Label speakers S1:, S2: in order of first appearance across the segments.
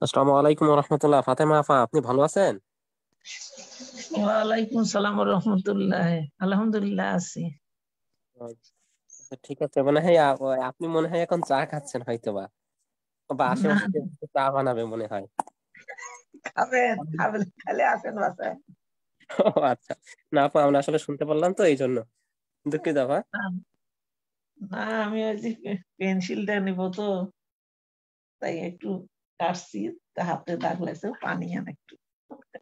S1: আসসালামু আলাইকুম রহমতুল্লাহ। ফাতেমা আপা, আপনি ভালো আছেন?
S2: ওয়ালাইকুম সালাম রহমতুল্লাহ। আলহামদুলিল্লাহ আছি।
S1: আচ্ছা, ঠিক আছে। মনে হয় আপনি মনে হয় এখন চা খাচ্ছেন হয়তো বা বা
S2: না,
S1: আশেপাশে কেউ চা বানাবে মনে হয়।
S2: খাবেন খাবেন খালে আসেন বাসায়।
S1: ও আচ্ছা। না আপা, আমরা আসলে শুনতে পারলাম তো এই জন্য দুঃখিত আপা।
S2: না না, আমি ওই যে পেন্সিলটা নিব তো, তাই একটু কাটছি। তা হাতে দাগ লাগছে, পানি আন একটু।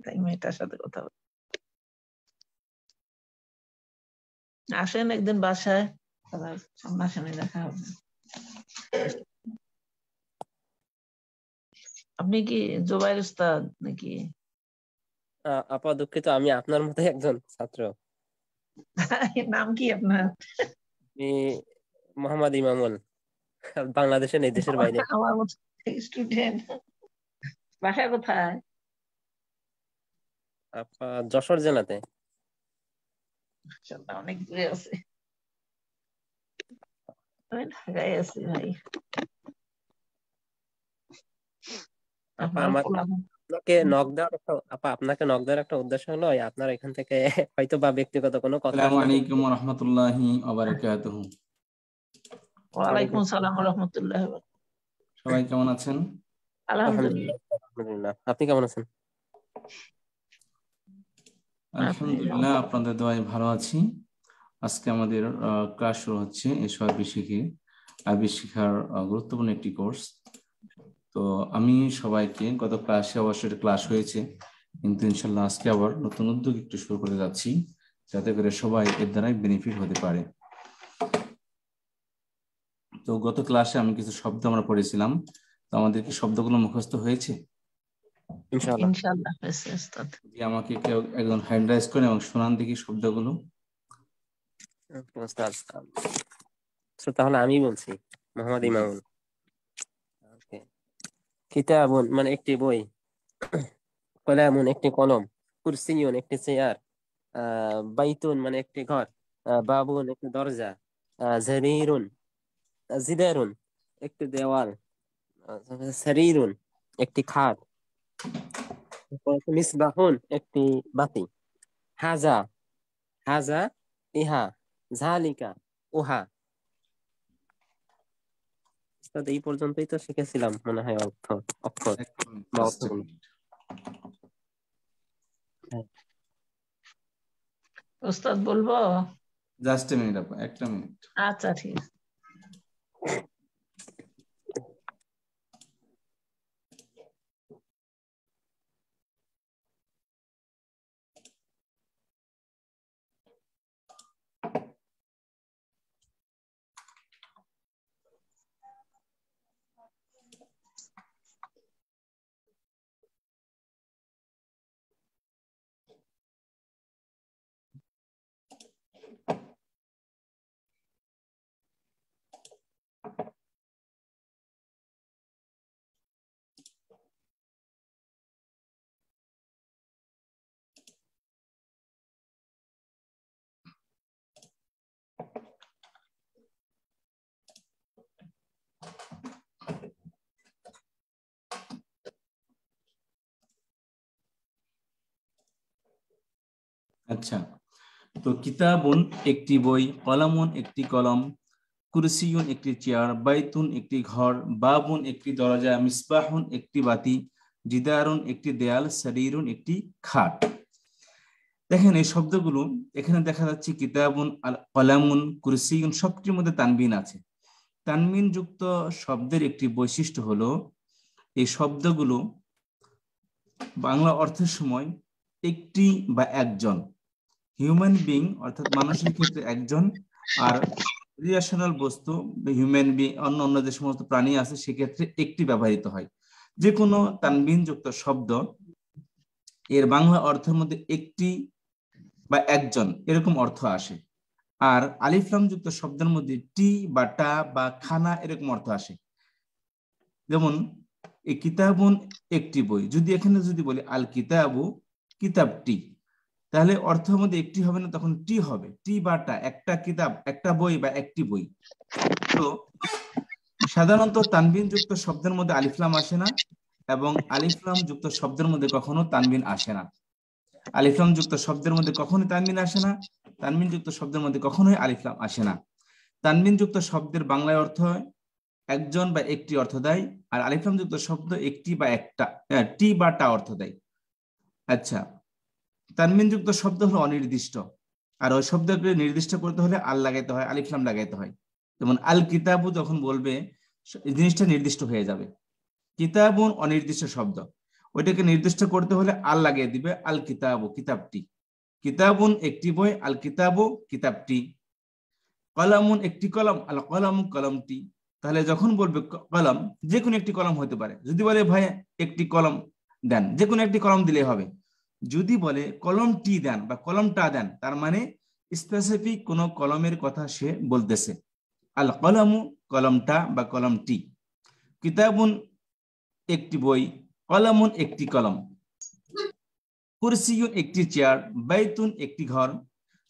S2: তাই মেয়েটার সাথে কথা বল। আসেন একদিন বাসায়, আবার সামনাসামনি দেখা হবে। আপনি কি জোবাইর উস্তাদ নাকি?
S1: আপা দুঃখিত, আমি আপনার মতোই একজন ছাত্র।
S2: নাম কি আপনার?
S1: আমি মোহাম্মদ ইমামুল, বাংলাদেশের এই দেশের বাইরে।
S2: আমার মতো স্টুডেন্ট। বাসা কোথায়?
S1: আপা যশোর জেলাতে।
S2: মাশাআল্লাহ, অনেক দূরে আছে। আমি ঢাকায় আছি ভাই।
S1: আপা
S2: আপনার
S1: আমার
S2: পোলা।
S1: আপনাকে নক দেওয়ার একটা উদ্দেশ্য হলো এই আপনার এখান থেকে হয়তো বা ব্যক্তিগত কোনো কথা
S3: আসসালামু
S1: আসলে
S3: আলাইকুম ওয়া রাহমাতুল্লাহি ওয়া বারাকাতুহু।
S2: ওয়ালাইকুম সালাম রহমতুল্লাহ।
S3: সবাই কেমন আছেন?
S2: আলহামদুলিল্লাহ।
S1: আলহামদুলিল্লাহ আলহামদুলিল্লাহ। আপনি কেমন আছেন?
S2: আপনি
S3: আলহামদুলিল্লাহ, আপনাদের দোয়ায় ভালো আছি। আজকে আমাদের ক্লাস শুরু হচ্ছে এসো আরবি শিখি। আরবি শিখার গুরুত্বপূর্ণ একটি কোর্স। তো আমি সবাইকে, গত ক্লাসে অবশ্যই ক্লাস হয়েছে, কিন্তু ইনশাল্লাহ আজকে আবার নতুন উদ্যোগ একটু শুরু করতে যাচ্ছি, যাতে করে সবাই এর দ্বারাই বেনিফিট হতে পারে। তো গত ক্লাসে আমি কিছু শব্দ আমরা পড়েছিলাম, তো আমাদের কি শব্দগুলো মুখস্থ হয়েছে?
S1: ইনশাআল্লাহ।
S2: ইনশাআল্লাহ হয়েছে উস্তাদ।
S3: যদি আমাকে কেউ একজন হ্যান্ড রাইজ করেন এবং শোনান দেখি শব্দগুলো।
S1: উস্তাদ, আচ্ছা, তাহলে আমি বলছি। মোহাম্মদ
S3: জি।
S1: ইমামুল। ওকে। কিতাবুন মানে একটি বই, কলামুন একটি কলম, কুরসিয়ুন একটি চেয়ার, বাইতুন মানে একটি ঘর, বাবুন একটি দরজা, জারিরুন জিদারুন একটি দেওয়াল, সারিরুন একটি খাট, মিসবাহুন একটি বাতি, হাজা হাজা ইহা, ঝালিকা উহা। উস্তাদ, এই পর্যন্তই তো শিখেছিলাম মনে হয় অক্ষর
S3: এক মিনিট,
S1: বা
S3: জাস্ট এ
S1: অর্থগুলো।
S3: মিনিট।
S1: হ্যাঁ।
S2: উস্তাদ বলবো?
S3: জাস্ট এ মিনিট আপা, একটা মিনিট।
S2: আচ্ছা ঠিক আছে।
S3: আচ্ছা, তো কিতাবুন একটি বই, কলামুন একটি কলম, কুরসিয়ুন একটি চেয়ার, বাইতুন একটি ঘর, বাবুন একটি দরজা, মিসবাহুন একটি বাতি, জিদারুন একটি দেয়াল, সারিরুন একটি খাট। দেখেন এই শব্দগুলো এখানে দেখা যাচ্ছে কিতাবুন, কলামুন, কুরসিয়ুন সবটির মধ্যে তানবিন আছে। তানবিন যুক্ত শব্দের একটি বৈশিষ্ট্য হলো এই শব্দগুলো বাংলা অর্থের সময় একটি বা একজন, হিউম্যান বিং অর্থাৎ মানুষের ক্ষেত্রে একজন, আর রিলেশনাল বস্তু হিউম্যান বিং অন্য অন্য যে সমস্ত প্রাণী আছে সেক্ষেত্রে একটি ব্যবহৃত হয়। যে কোনো তানবিন যুক্ত শব্দ এর বাংলা অর্থের মধ্যে একটি বা একজন এরকম অর্থ আসে, আর আলিফ লাম যুক্ত শব্দের মধ্যে টি বা টা বা খানা এরকম অর্থ আসে। যেমন এই কিতাবুন একটি বই, যদি এখানে যদি বলি আল কিতাবু কিতাবটি, তাহলে অর্থের মধ্যে একটি হবে না, তখন টি হবে, টি বা টা, একটা কিতাব, একটা বই বা একটি বই। তো সাধারণত তানবিন যুক্ত শব্দের মধ্যে আলিফ লাম আসে না, এবং আলিফ লাম যুক্ত শব্দের মধ্যে কখনো তানবিন আসে না। আলিফ লাম যুক্ত শব্দের মধ্যে কখনোই তানবিন আসে না, তানবিন যুক্ত শব্দের মধ্যে কখনোই আলিফ লাম আসে না। তানবিন যুক্ত শব্দের বাংলায় অর্থ একজন বা একটি অর্থ দেয়, আর আলিফ লাম যুক্ত শব্দ একটি বা একটা, টি বা টা অর্থ দেয়। আচ্ছা, তানবিন যুক্ত শব্দ হলো অনির্দিষ্ট, আর ওই শব্দকে নির্দিষ্ট করতে হলে আল লাগাইতে হয়, আলিফ লাম লাগাইতে হয়। যেমন আল কিতাবু যখন বলবে, জিনিসটা নির্দিষ্ট হয়ে যাবে। কিতাবুন অনির্দিষ্ট শব্দ, ওইটাকে নির্দিষ্ট করতে হলে আল লাগিয়ে দিবে, আল কিতাবু কিতাবটি। কিতাবুন একটি বই, আল কিতাবু কিতাবটি। কলামুন একটি কলম, আল কলামু কলমটি। তাহলে যখন বলবে কলম, যে কোনো একটি কলম হতে পারে। যদি বলে ভাই একটি কলম দেন, যে কোনো একটি কলম দিলে হবে। যদি বলে কলমটি দেন বা কলমটা দেন, তার মানে স্পেসিফিক কোনো কলমের কথা সে বলতেছে। আল কলমু কলমটা বা কলমটি। কিতাবুন একটি বই, কলমুন একটি কলম। কুরসিউন একটি চেয়ার, বাইতুন একটি ঘর।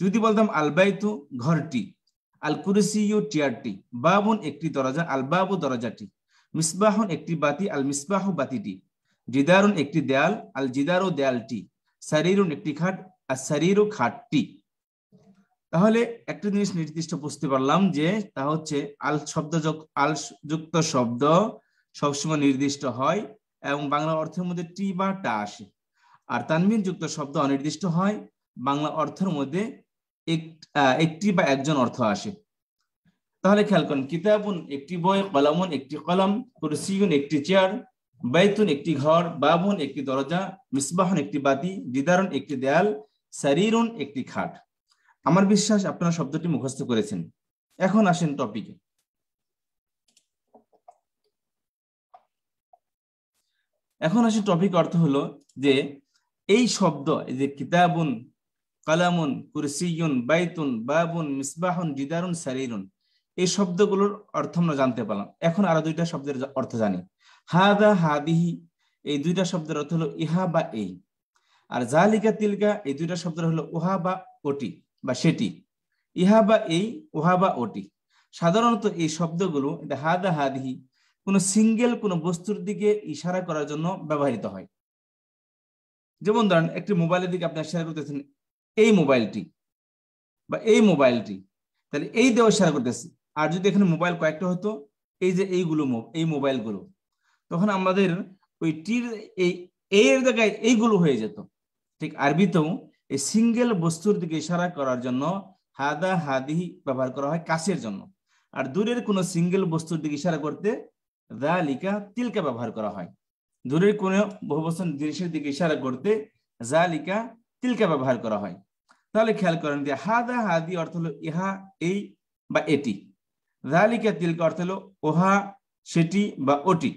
S3: যদি বলতাম আল বাইতু ঘরটি, আল কুরসিউ চেয়ারটি, বাবুন একটি দরজা, আল বাবু দরজাটি। মিসবাহুন একটি বাতি, আল মিসবাহু বাতিটি। জিদারুন একটি দেয়াল, আল জিদারু দেয়ালটি। সারিরুন একটি খাট, আর সারিরু খাটটি। তাহলে একটা জিনিস নির্দিষ্ট বুঝতে পারলাম যে তা হচ্ছে আল শব্দ, আল যুক্ত শব্দ সবসময় নির্দিষ্ট হয় এবং বাংলা অর্থের মধ্যে টি বা টা আসে। আর তানবিন যুক্ত শব্দ অনির্দিষ্ট হয়, বাংলা অর্থের মধ্যে একটি বা একজন অর্থ আসে। তাহলে খেয়াল করেন, কিতাবুন একটি বই, কলামুন একটি কলম, কুরসিউন একটি চেয়ার, বাইতুন একটি ঘর, বাবুন একটি দরজা, মিসবাহুন একটি বাতি, জিদারুন একটি দেয়াল, সারিরুন একটি খাট। আমার বিশ্বাস আপনারা শব্দটি মুখস্থ করেছেন। এখন আসেন টপিকে। টপিক অর্থ হলো যে এই শব্দ, এই যে কিতাবুন, কালামুন, কুরসিয়ুন, বাইতুন, বাবুন, মিসবাহুন, জিদারুন, সারিরুন, এই শব্দগুলোর অর্থ আমরা জানতে পারলাম। এখন আরো দুইটা শব্দের অর্থ জানি। হাদা, হাদিহি, এই দুইটা শব্দের অর্থ হলো ইহা বা এই। আর জালিকা, তিলকা, এই দুইটা শব্দের হলো উহা বা ওটি বা সেটি। ইহা বা এই, উহা বা ওটি। সাধারণত এই শব্দগুলো হাদা, হাদিহি কোন সিঙ্গেল কোন বস্তুর দিকে ইশারা করার জন্য ব্যবহৃত হয়। যেমন ধরেন একটি মোবাইলের দিকে আপনি ইশারা করতেছেন, এই মোবাইলটি বা এই মোবাইলটি, তাহলে এই দেওয়া ইশারা করতেছে। আর যদি এখানে মোবাইল কয়েকটা হতো, এই যে এইগুলো, এই মোবাইলগুলো, তখন আমাদের ওই টির এই এর জায়গায় এইগুলো হয়ে যেত। ঠিক আরবিতেও এই সিঙ্গেল বস্তুর দিকে ইশারা করার জন্য হাদা, হাদিহি ব্যবহার করা হয় কাছের জন্য। আর দূরের কোন সিঙ্গেল বস্তুর দিকে ইশারা করতে যালিকা, তিলকা ব্যবহার করা হয়। দূরের কোন বহুবচন জিনিসের দিকে ইশারা করতে যালিকা, তিলকা ব্যবহার করা হয়। তাহলে খেয়াল করেন যে হাদা, হাদি অর্থ হলো ইহা, এই বা এটি। যালিকা, তিলকা অর্থ হলো ওহা, সেটি বা ওটি।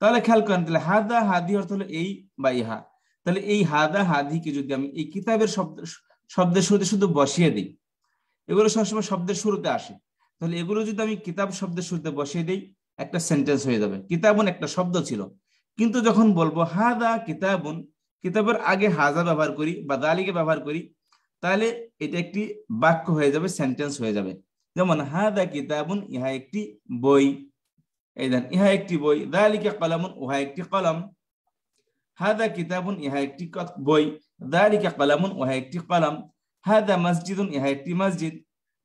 S3: তাহলে খেয়াল করেন, তাহলে হাদা, হাদি অর্থ হলো এই বা ইহা। তাহলে এই হাদা, হাদিকে যদি আমি এই কিতাবের শব্দের শুরুতে শুধু বসিয়ে দিই, এগুলো সবসময় শব্দের শুরুতে আসে, তাহলে এগুলো যদি আমি কিতাব শব্দের শুরুতে বসিয়ে দিই, একটা সেন্টেন্স হয়ে যাবে। কিতাবুন একটা শব্দ ছিল, কিন্তু যখন বলবো হাদা কিতাবুন, কিতাবের আগে হাজা ব্যবহার করি বা দালিকে ব্যবহার করি, তাহলে এটা একটি বাক্য হয়ে যাবে, সেন্টেন্স হয়ে যাবে। যেমন হাদা কিতাবুন, ইহা একটি বই। এই দেন, ইহা একটি বই। দালিকা কলামুন, উহা একটি কলম। হাদা কিতাবুন, ইহা একটি বই। দালিকা কলামুন, উহা একটি কলম। হাদা মসজিদুন, ইহা একটি মসজিদ।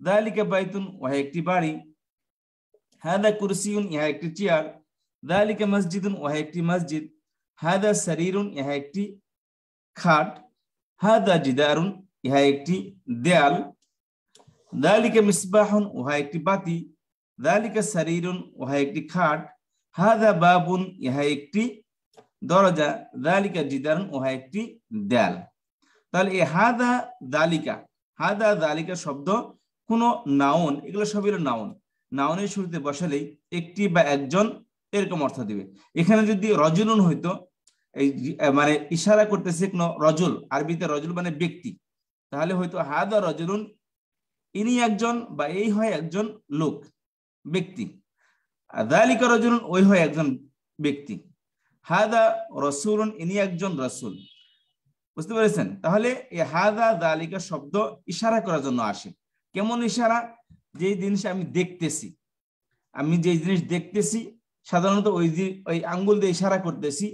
S3: দালিকা বাইতুন, উহা একটি বাড়ি। হাদা কুরসিউন, ইহা একটি চেয়ার। দালিকা মসজিদুন, উহা একটি মসজিদ। হাদা সারিরুন, ইহা একটি খাট। হাদা জিদারুন, ইহা একটি দেয়াল। দালিকা মিসবাহুন, উহা একটি বাতি। দালিকা সারিরুন, উহা একটি খাট। হাদা বাবুন, ইহা একটি দরজা। দালিকা জিদারুন, উহা একটি দেয়াল। তাহলে এই হাদা, দালিকা, হাদা, দালিকা শব্দ কোন নাউন, এগুলো সবই নাউন। নাউনের শুরুতে বসালেই একটি বা একজন এরকম অর্থ দিবে। এখানে যদি রজুলুন হইতো, এই মানে ইশারা করতেছে কোন রজুল, আরবিতে রজুল মানে ব্যক্তি, তাহলে হয়তো হাদা রজুলুন, ইনি একজন বা এই হয় একজন লোক, ব্যক্তি। দালিকা রজুলুন, ওই হয় একজন ব্যক্তি। হাদা রসুলুন, ইনি একজন রসুল। বুঝতে পেরেছেন? তাহলে এই হাযা যালিকা শব্দ ইশারা করার জন্য আসে। কেমন ইশারা? যে জিনিস আমি দেখতেছি, আমি যে জিনিস দেখতেছি সাধারণত ওই আঙ্গুল দিয়ে ইশারা করতেছি,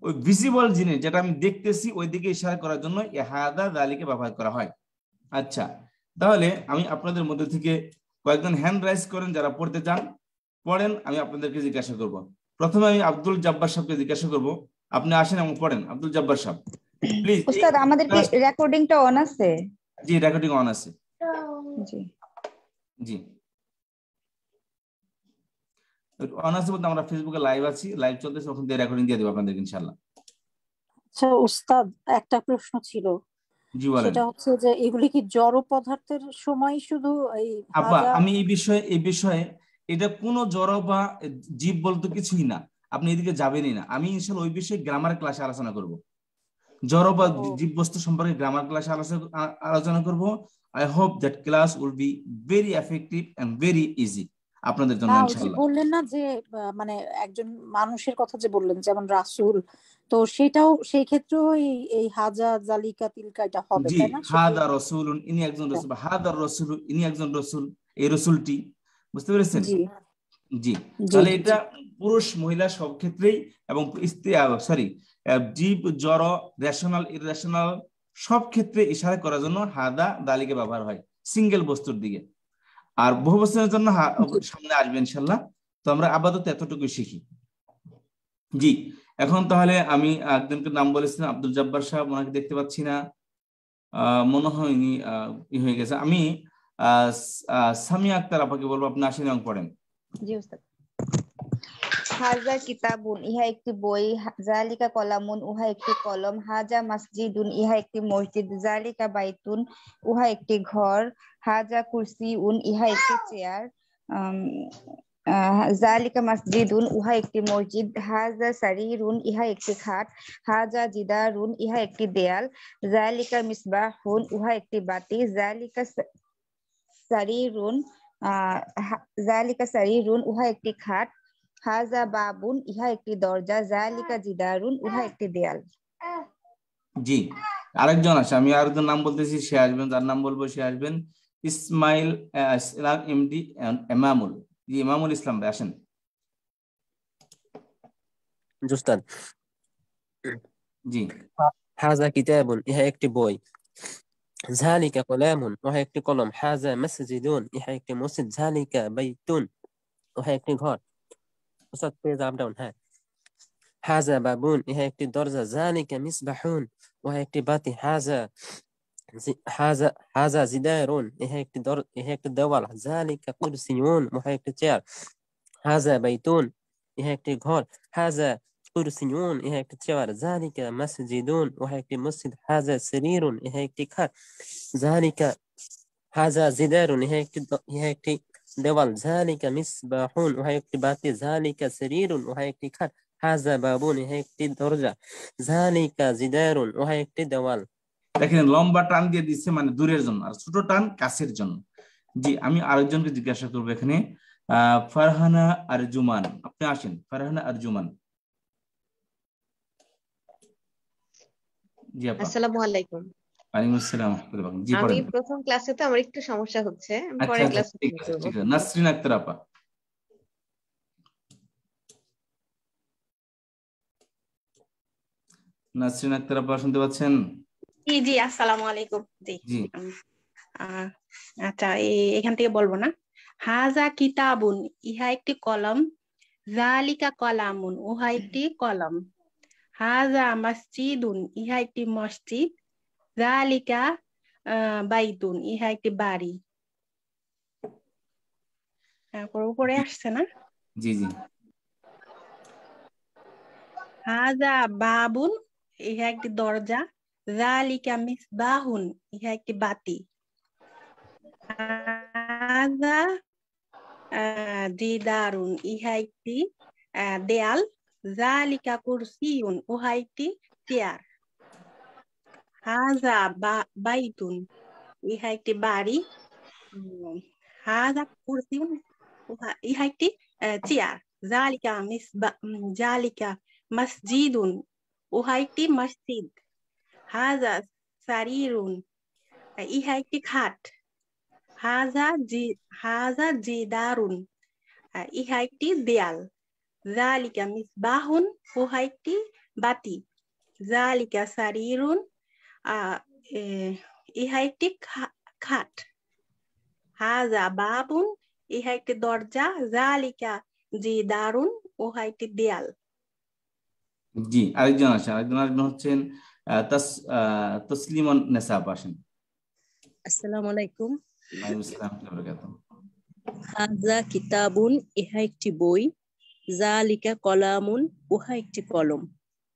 S3: ওই ভিজিবল জিনিস যেটা আমি দেখতেছি ওই দিকে ইশারা করার জন্য এই হাযা যালিকা ব্যবহার করা হয়। আচ্ছা, তাহলে আমি আপনাদের মধ্যে থেকে কয়েকজন হ্যান্ড রাইজ করেন যারা পড়তে চান, পড়েন, আমি আপনাদেরকে জিজ্ঞাসা করব। প্রথমে আমি আব্দুল জব্বার সাহেবকে জিজ্ঞাসা করব, আপনি আসেন এবং পড়েন। আব্দুল জব্বার সাহেব প্লিজ।
S4: উস্তাদ আমাদের কি রেকর্ডিংটা অন আছে?
S3: জি, রেকর্ডিং অন আছে।
S4: জি
S3: জি, অন আছে বলতে আমরা ফেসবুকে লাইভ আছি, লাইভ চলতেছে, ওখান থেকে রেকর্ডিং দিয়ে দেবো আপনাদেরকে ইনশাআল্লাহ।
S5: আচ্ছা উস্তাদ, একটা প্রশ্ন ছিল,
S3: জি বলেন।
S5: সেটা হচ্ছে যে এগুলি কি জড় পদার্থের সময় শুধু এই
S3: আপা,
S5: হাজা?
S3: আমি এই বিষয়ে এটা কোনো জড় বা জীব বলতে কিছুই না, আপনি এদিকে যাবেনই না। আমি ইনশাআল্লাহ ওই বিষয়ে গ্রামার ক্লাসে আলোচনা করব, জড় বা জীব বস্তু সম্পর্কে গ্রামার ক্লাসে আলোচনা করব। I hope that class will be very effective and very easy আপনাদের জন্য
S5: না, ওই যে
S3: ইনশাআল্লাহ।
S5: বললেন না যে মানে একজন মানুষের কথা যে বললেন যেমন রাসূল, তো সেটাও সেই ক্ষেত্রেও এই হাজা জালিকা তিলকা এটা হবে,
S3: জি,
S5: তাই না?
S3: হাদা রাসূলুন, ইনি একজন রাসূল, হাদা রাসূল, ইনি একজন রাসূল, এই রাসূলটি, বুঝতে পেরেছেন?
S5: জি
S3: জি,
S5: জি
S3: তাহলে
S5: জি
S3: এটা পুরুষ মহিলা সব ক্ষেত্রেই, এবং সরি জীব জড় রেশনাল ইররেশনাল সব ক্ষেত্রে ইশারা করার জন্য হাদা দালিকে ব্যবহার হয় সিঙ্গেল বস্তুর দিকে। আর বহু বচনের জন্য সামনে আসবে ইনশাআল্লাহ। তো আমরা আপাতত এতটুকুই শিখি। জি, এখন তাহলে আমি একজনকে নাম বলেছিলাম আব্দুল জব্বার সাহেব, ওনাকে দেখতে পাচ্ছি না, মনে হয়নি হয়ে গেছে। আমি সামিয়া আক্তার আপাকে বলবো, আপনি আসেন এবং পড়েন।
S4: জি উস্তাদ। হাজা কিতাবুন, ইহা একটি বই। জালিকা কলামুন, উহা একটি কলম। হাজা মসজিদুন, ইহা একটি মসজিদ। জালিকা বাইতুন, উহা একটি ঘর। হাজা কুরসিউন, ইহা একটি চেয়ার। জালিকা মসজিদুন, উহা একটি মসজিদ। হাজা সারিরুন, ইহা একটি খাট। হাজা জিদারুন, ইহা একটি দেয়াল। জালিকা মিসবাহুন, উহা একটি বাতি। জালিকা সারিরুন, জালিকা সারিরুন, উহা একটি খাট। হাজা বাবুন, ইহা একটি দরজা। জালিকা জিদারুন, উহা একটি দেয়াল।
S3: জি, আরেকজন আছে, আমি আরেকজন নাম বলতেছি, সে আসবেন, যার নাম বলবো সে আসবেন। ইসমাইল ইসলাম এমডি এমামুল। জি, ইমামুল ইসলাম ভাই আসেন।
S1: উস্তাদ,
S3: জি
S1: হাযা কিতাবুন, ইহা একটি বই। যালিকা কলামুন, উহা একটি কলম। হাযা মাসজিদুন, ইহা একটি মসজিদ। যালিকা বাইতুন, উহা একটি ঘর। উস্তাদ পেজ আপ ডাউন, হ্যাঁ। হাযা বাবুন, ইহা একটি দরজা। যালিকা মিসবাহুন, উহা একটি বাতি। হাযা জিদারুন, ইহা একটি দেওয়াল। যালিকা কুরসিয়ুন, উহা একটি চেয়ার। হাযা বাইতুন, ইহা একটি ঘর। হাযা কুরসিয়ুন, ইহা একটি চেয়ার। যালিকা মসজিদুন, উহা একটি মসজিদ। হাযা সারীরুন, ইহা একটি খাট। যালিকা হাযা জিদারুন, ইহা একটি দেওয়াল। যালিকা মিসবাহুন, উহা একটি বাতি। যালিকা সারীরুন, উহা একটি খাট। হাযা বাবুন, ইহা একটি দরজা। যালিকা জিদারুন, উহা একটি দেওয়াল।
S3: দেখেন, লম্বা টান দিয়ে দিচ্ছে মানে দূরের জন্য, আর ছোট টান কাছের জন্য। জি, আমি আরেকজনকে জিজ্ঞাসা করবো এখানে, ফারহানা আরজুমান, আপনি আসেন। ফারহানা আরজুমান। জি আপা।
S6: আসসালামু আলাইকুম।
S3: ওয়ালাইকুম আসসালাম ওয়া রাহমাতুল্লাহ। জি
S6: আমি
S3: পড়েন।
S6: প্রথম ক্লাসে, তো আমার একটু সমস্যা হচ্ছে, আমি
S3: আচ্ছা
S6: পরের
S3: আচ্ছা,
S6: ক্লাসে
S3: ঠিক
S6: শুরু
S3: আছে
S6: করব।
S3: ঠিক আছে। নাসরিন আক্তার আপা। নাসরিন আক্তার আপা শুনতে পাচ্ছেন?
S7: জি জি, আসসালামু আলাইকুম। জি
S3: জি
S7: আহ, আচ্ছা, এখান থেকে বলবো না। হাজা কিতাবুন, ইহা একটি কলম। জালিকা কলামুন, উহা একটি কলম। হাজা মসজিদুন, ইহা একটি মসজিদ। জালিকা বাইতুন, ইহা একটি বাড়ি। তারপর উপরে আসছে না।
S3: জি জি
S7: হাজা বাবুন, ইহা একটি দরজা। জালিকা মিসবাহুন, ইহা একটি বাতি। হাজা জিদারুন, ইহা একটি দেয়াল। জালিকা কুরসিউন, উহা একটি চেয়ার। হাজা বাইতুন, ইহা একটি বাড়ি। হাজা কুরসিউন, ইহা একটি চেয়ার। জালিকা মসজিদুন, উহা একটি মসজিদ। হাজা সারিরুন, ইহা একটি খাট। হাজা জিদারুন, ইহা একটি দেয়াল। জালিকা মিসবাহুন, উহা একটি বাতি। জালিকা সারিরুন, ইহা একটি খাট। হাজা বাবুন, ইহা একটি দরজা। জালিকা জিদারুন, উহা একটি দেয়াল।
S3: জি, আরেকজন হচ্ছেন তসলিমন নেসাব, আসেন।
S8: আসসালামু আলাইকুম।
S3: ওয়ালাইকুম আসসালাম ওয়া রাহমাতুল্লাহি ওয়া বারাকাতুহু।
S8: হাজা কিতাবুন, ইহা একটি বই। জালিকা কলামুন, উহা একটি কলম।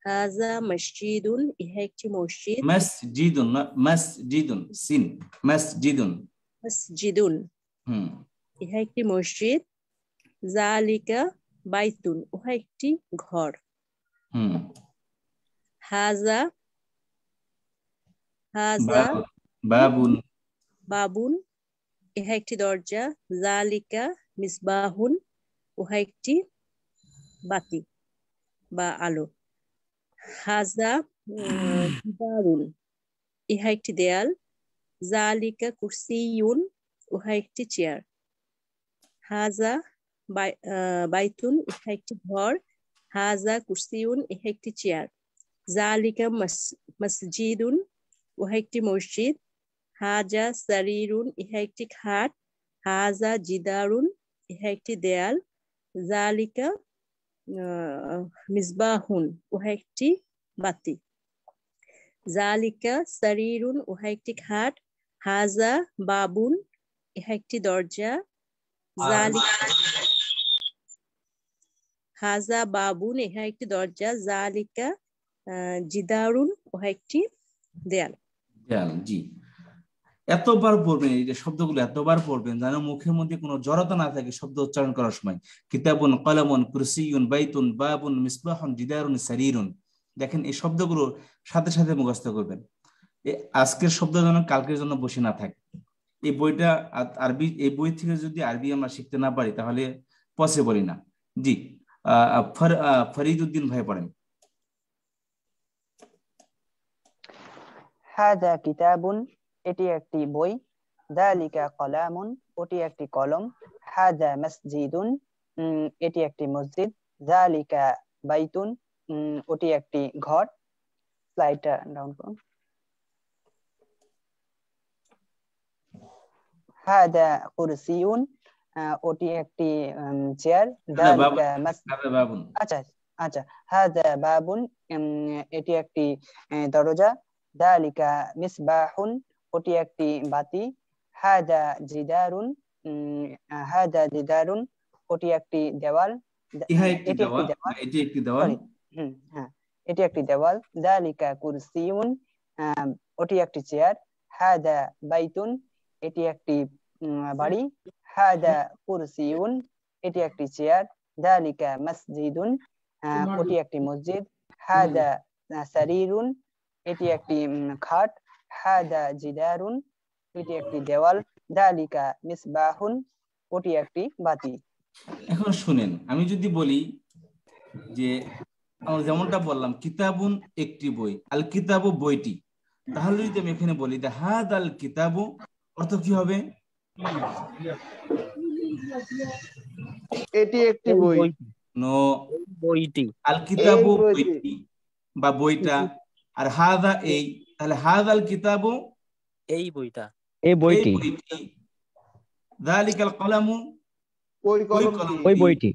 S8: হাজা মসজিদুন, ইহা একটি মসজিদ।
S3: মসজিদুন, মসজিদুন, সিন, মসজিদুন।
S8: মসজিদুন, ইহা একটি মসজিদ। জালিকা বাইতুন, উহা একটি ঘর। হাজা
S3: বাবুন,
S8: বাবুন, ইহা একটি দরজা। জালিকা মিসবাহুন, উহা একটি বাতি বা আলো। হাজা জিদারুন, ইহা একটি দেয়াল। জালিকা কুরসিয়ুন, উহা একটি চেয়ার। হাজা বাইতুন, ইহা একটি ঘর। হাজা কুরসিয়ুন, ইহা একটি চেয়ার। জালিকা মসজিদুন, উহা একটি মসজিদ। হাজা সারিরুন, ইহা একটি খাট। হাজা জিদারুন, ইহা একটি দেয়াল। জালিকা মিসবাহুন, উহা একটি বাতি। জালিকা সারিরুন, উহা একটি খাট। হাজা বাবুন, ইহা একটি দরজা। হাজা বাবুন, ইহা একটি দরজা। জালিকা জিদারুন, উহা একটি দেয়াল।
S3: জি, এতবার পড়বেন, এই যে শব্দগুলো এতবার পড়বেন যেন মুখের মধ্যে কোনো জড়তা না থাকে শব্দ উচ্চারণ করার সময়। কিতাবুন, কলামুন, কুরসিয়ুন, বাইতুন, বাবুন, মিসবাহুন, জিদারুন, সারিরুন। দেখেন এই শব্দগুলো সাথে সাথে মুখস্থ করবেন। আজকের শব্দ যেন কালকের জন্য বসে না থাকে। এই বইটা আরবি, এই বই থেকে যদি আরবি আমরা শিখতে না পারি তাহলে পসিবলই না। জি, ফরিদউদ্দিন ভাই পড়েন।
S9: হাযা কিতাবুন, এটি একটি বই। যালিকা কলামুন, ওটি একটি কলম। হাযা মসজিদুন, এটি একটি মসজিদ। যালিকা বাইতুন, ওটি একটি ঘর। স্লাইডটা ডাউন করুন। হাযা কুরসিয়ুন, ওটি একটি চেয়ার। যালিকা
S3: বাবুন,
S9: আচ্ছা, হাযা বাবুন, এটি একটি দরজা। যালিকা মিসবাহুন, ওটি একটি বাতি। হাযা জিদারুন, ওটি একটি দেওয়াল। এটি একটি দেওয়াল। যালিকা কুরসিয়ুন, ওটি একটি চেয়ার। হাযা বাইতুন, এটি একটি বাড়ি। হাযা কুরসিয়ুন, এটি একটি চেয়ার। যালিকা মসজিদুন, ওটি একটি মসজিদ। হাযা সারিরুন, এটি একটি খাট। হাযা জিদারুন, এটি একটি দেওয়াল। যালিকা মিসবাহুন, ওটি একটি বাতি।
S3: এখন শুনেন, আমি যদি বলি যে আমরা যেমনটা বললাম কিতাবুন একটি বই, আল কিতাবু বইটি, তাহলে যদি আমি এখানে বলি দা হাদাল কিতাবু, অর্থ কি হবে?
S10: এটি একটি বই।
S3: নো,
S1: বইটি।
S3: আল কিতাবু বইটি বা বইটা, আর হাদা এই, তাহলে হাদাল কিতাবু
S1: এই বইটা,
S11: এই বইটি।
S3: যালিকাল কলামু
S10: ওই
S11: বইটি।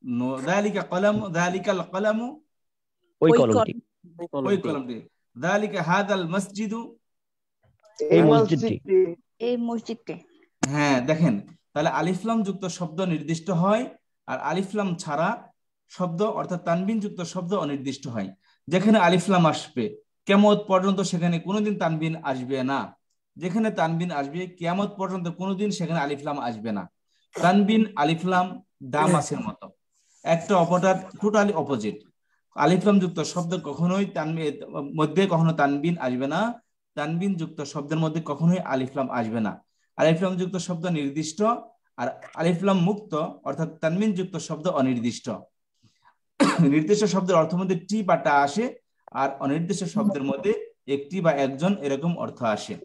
S3: নো, যালিকা কলামু, যালিকাল কলামু
S11: ওই কলমটি।
S3: ওই কলমটি। যালিকা হাদাল মসজিদু,
S11: এই মসজিদটি।
S4: এই মসজিদটি।
S3: হ্যাঁ, দেখেন তাহলে আলিফ লাম যুক্ত শব্দ নির্দিষ্ট হয়, আর আলিফ লাম ছাড়া শব্দ অর্থাৎ তানবিন যুক্ত শব্দ অনির্দিষ্ট হয়। যেখানে আলিফ লাম আসবে কিয়ামত পর্যন্ত সেখানে কোনোদিন তানবিন আসবে না। যেখানে তানবিন আসবে কিয়ামত পর্যন্ত কোনোদিন সেখানে আলিফ লাম আসবে না। তানবিন আলিফ লাম দামাসের মতো, একটা অপরটার টোটালি অপোজিট। আলিফ লাম যুক্ত শব্দ কখনোই মধ্যে কখনো তানবিন আসবে না, তানবিন যুক্ত শব্দের মধ্যে কখনোই আলিফ লাম আসবে না। আলিফ লাম যুক্ত শব্দ নির্দিষ্ট, আর আলিফ লাম মুক্ত অর্থাৎ তানবিন যুক্ত শব্দ অনির্দিষ্ট। নির্দিষ্ট শব্দের অর্থের মধ্যে টি বা টা আসে, আর অনির্দিষ্ট শব্দের মধ্যে একটি বা একজন এরকম অর্থ আসে।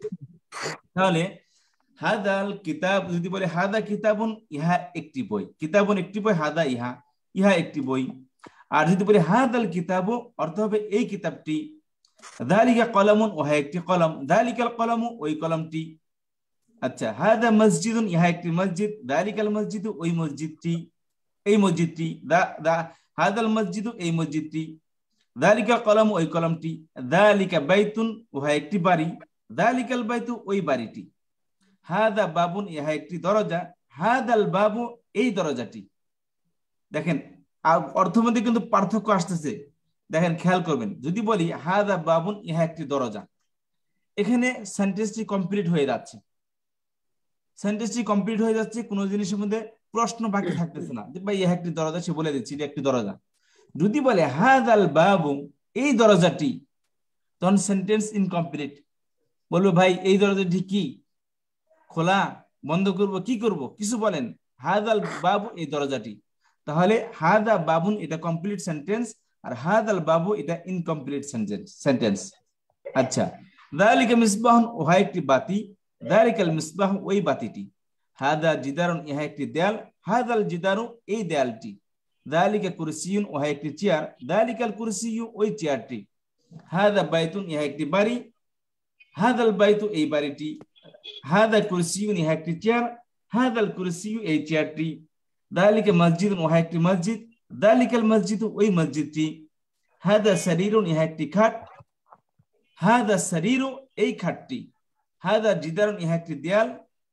S3: তাহলে হাদাল কিতাব যদি বলে হাদা কিতাবুন ইহা একটি বই, কিতাবুন একটি বই, হাদা ইহা, ইহা একটি বই। আর যদি বলে হাদাল কিতাবু অর্থ হবে এই কিতাবটি, যালিকা কলামুন ওহা একটি কলম, যালিকাল কলামু ওই কলমটি। আচ্ছা, হাদা মসজিদুন ইহা একটি মসজিদ, যালিকাল মসজিদু ওই মসজিদটি, এই মসজিদটি, হাদাল মসজিদু এই মসজিদটি, যালিকা কলামু ওই কলমটি, যালিকা বাইতুন ওহা একটি বাড়ি, যালিকাল বাইতু ওই বাড়িটি, হাদা বাবুন ইহা একটি দরজা, হাদাল বাবু এই দরজাটি। দেখেন অর্থের মধ্যে কিন্তু পার্থক্য আসতেছে, দেখেন খেয়াল করবেন। যদি বলি হাদা বাবুন ইহা একটি দরজা, এখানে সেন্টেন্সটি কমপ্লিট হয়ে যাচ্ছে, সেন্টেন্সটি কমপ্লিট হয়ে যাচ্ছে, কোনো জিনিসের মধ্যে প্রশ্ন বাকি থাকতেছে না যে ভাই ইহা একটি দরজা, সে বলে দিচ্ছি এটা একটি দরজা। যদি বলে হাদাল বাবু এই দরজাটি, তখন সেন্টেন্স ইনকমপ্লিট, বলবো ভাই এই দরজাটি কি, খোলা, বন্ধ করব, কি করব, কিছু বলেন, হাদাল বাবু এই দরজাটি। তাহলে হাদা বাবুন এটা কমপ্লিট সেন্টেন্স, আর হাদাল বাবু এটা ইনকমপ্লিট সেন্টেন্স। আচ্ছা, যালিকা মিসবাহুন ওহা একটি বাতি, যালিকাল মিসবাহু ওই বাতিটি, হাদা জিদারুন ইহা একটি দেয়াল, হাদাল জিদারু এই দেয়ালটি, যালিকা কুরসিয়ুন ওহা একটি চেয়ার, যালিকাল কুরসিয়ু ওই চেয়ারটি, হাদা বাইতুন ইহা একটি বাড়ি, হাদাল বাইতু এই বাড়িটি, হাদা কুরসিয়ুন ইহা একটি চেয়ার, হাদাল কুরসিয়ু এই চেয়ারটি, যালিকা মসজিদুন ওহা একটি মসজিদ, যালিকাল মসজিদু ওই মসজিদটি, হাদা সারিরুন ইহা একটি খাট, হাদা সারিরু এই খাটটি, হাদা জিদারুন ইহা একটি দেয়াল,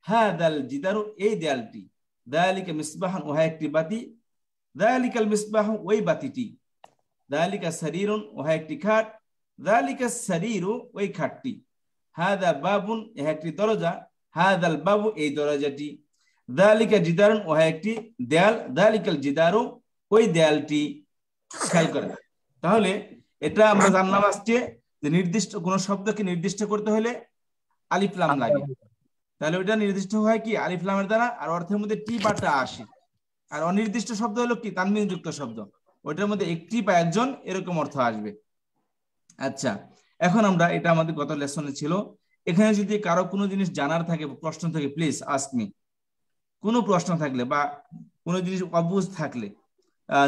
S3: হাদাল জিদারু এই দেয়ালটি, যালিকা মিসবাহুন ওহা একটি বাতি, যালিকাল মিসবাহু ওই বাতিটি, যালিকা সারিরুন ওহা একটি খাট, যালিকা সারিরু ওই খাটটি, হাদা বাবুন ইহা একটি দরজা, হাদাল বাবু এই দরজাটি, যালিকা জিদারুন ওহা একটি দেয়াল, যালিকাল জিদারু ওই দেয়ালটি। খেয়াল করেন, তাহলে এটা আমরা জানলাম আজকে যে নির্দিষ্ট কোন শব্দকে নির্দিষ্ট করতে হলে আলিফ লাম লাগে, তাহলে ওইটা নির্দিষ্ট হয় কি আলিফ লামের দ্বারা, আর অর্থের মধ্যে টি বা টা আসে। আর অনির্দিষ্ট শব্দ হলো কি তানবিন যুক্ত শব্দ, ওইটার মধ্যে একটি বা একজন এরকম অর্থ আসবে। আচ্ছা, এখন আমরা, এটা আমাদের গত লেসনে ছিল, এখানে যদি কারো কোনো জিনিস জানার থাকে, প্রশ্ন থাকে, প্লিজ আস্ক মি। কোনো প্রশ্ন থাকলে বা কোনো জিনিস অবুঝ থাকলে,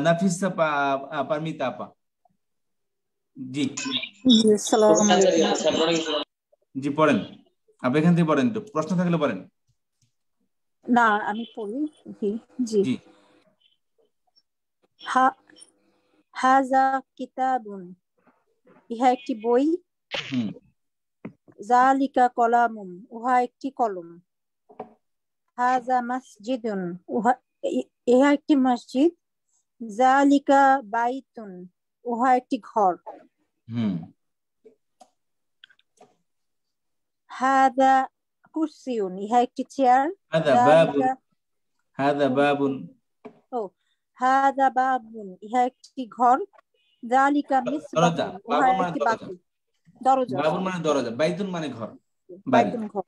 S3: নাফিসা পারমিতা আপা, জি জি পড়েন, আপনি এখান থেকে পড়েন, তো প্রশ্ন থাকলে পড়েন।
S5: না আমি পড়ি। জি, হাযা কিতাবুন ইহা একটি বই, যালিকা কলামুন উহা একটি কলম, হাযা মসজিদুন ইহা একটি মসজিদ, যালিকা বাইতুন উহা একটি ঘর, হাযা কুরসিয়ুন ইহা একটি চেয়ার,
S3: হাযা বাবুন
S5: ইহা একটি ঘর, যালিকা মিসবাহুন উহা একটি বাতি, দরজা,
S3: বাবুন মানে দরজা, বাইতুন মানে ঘর,
S5: বাইতুন ঘর,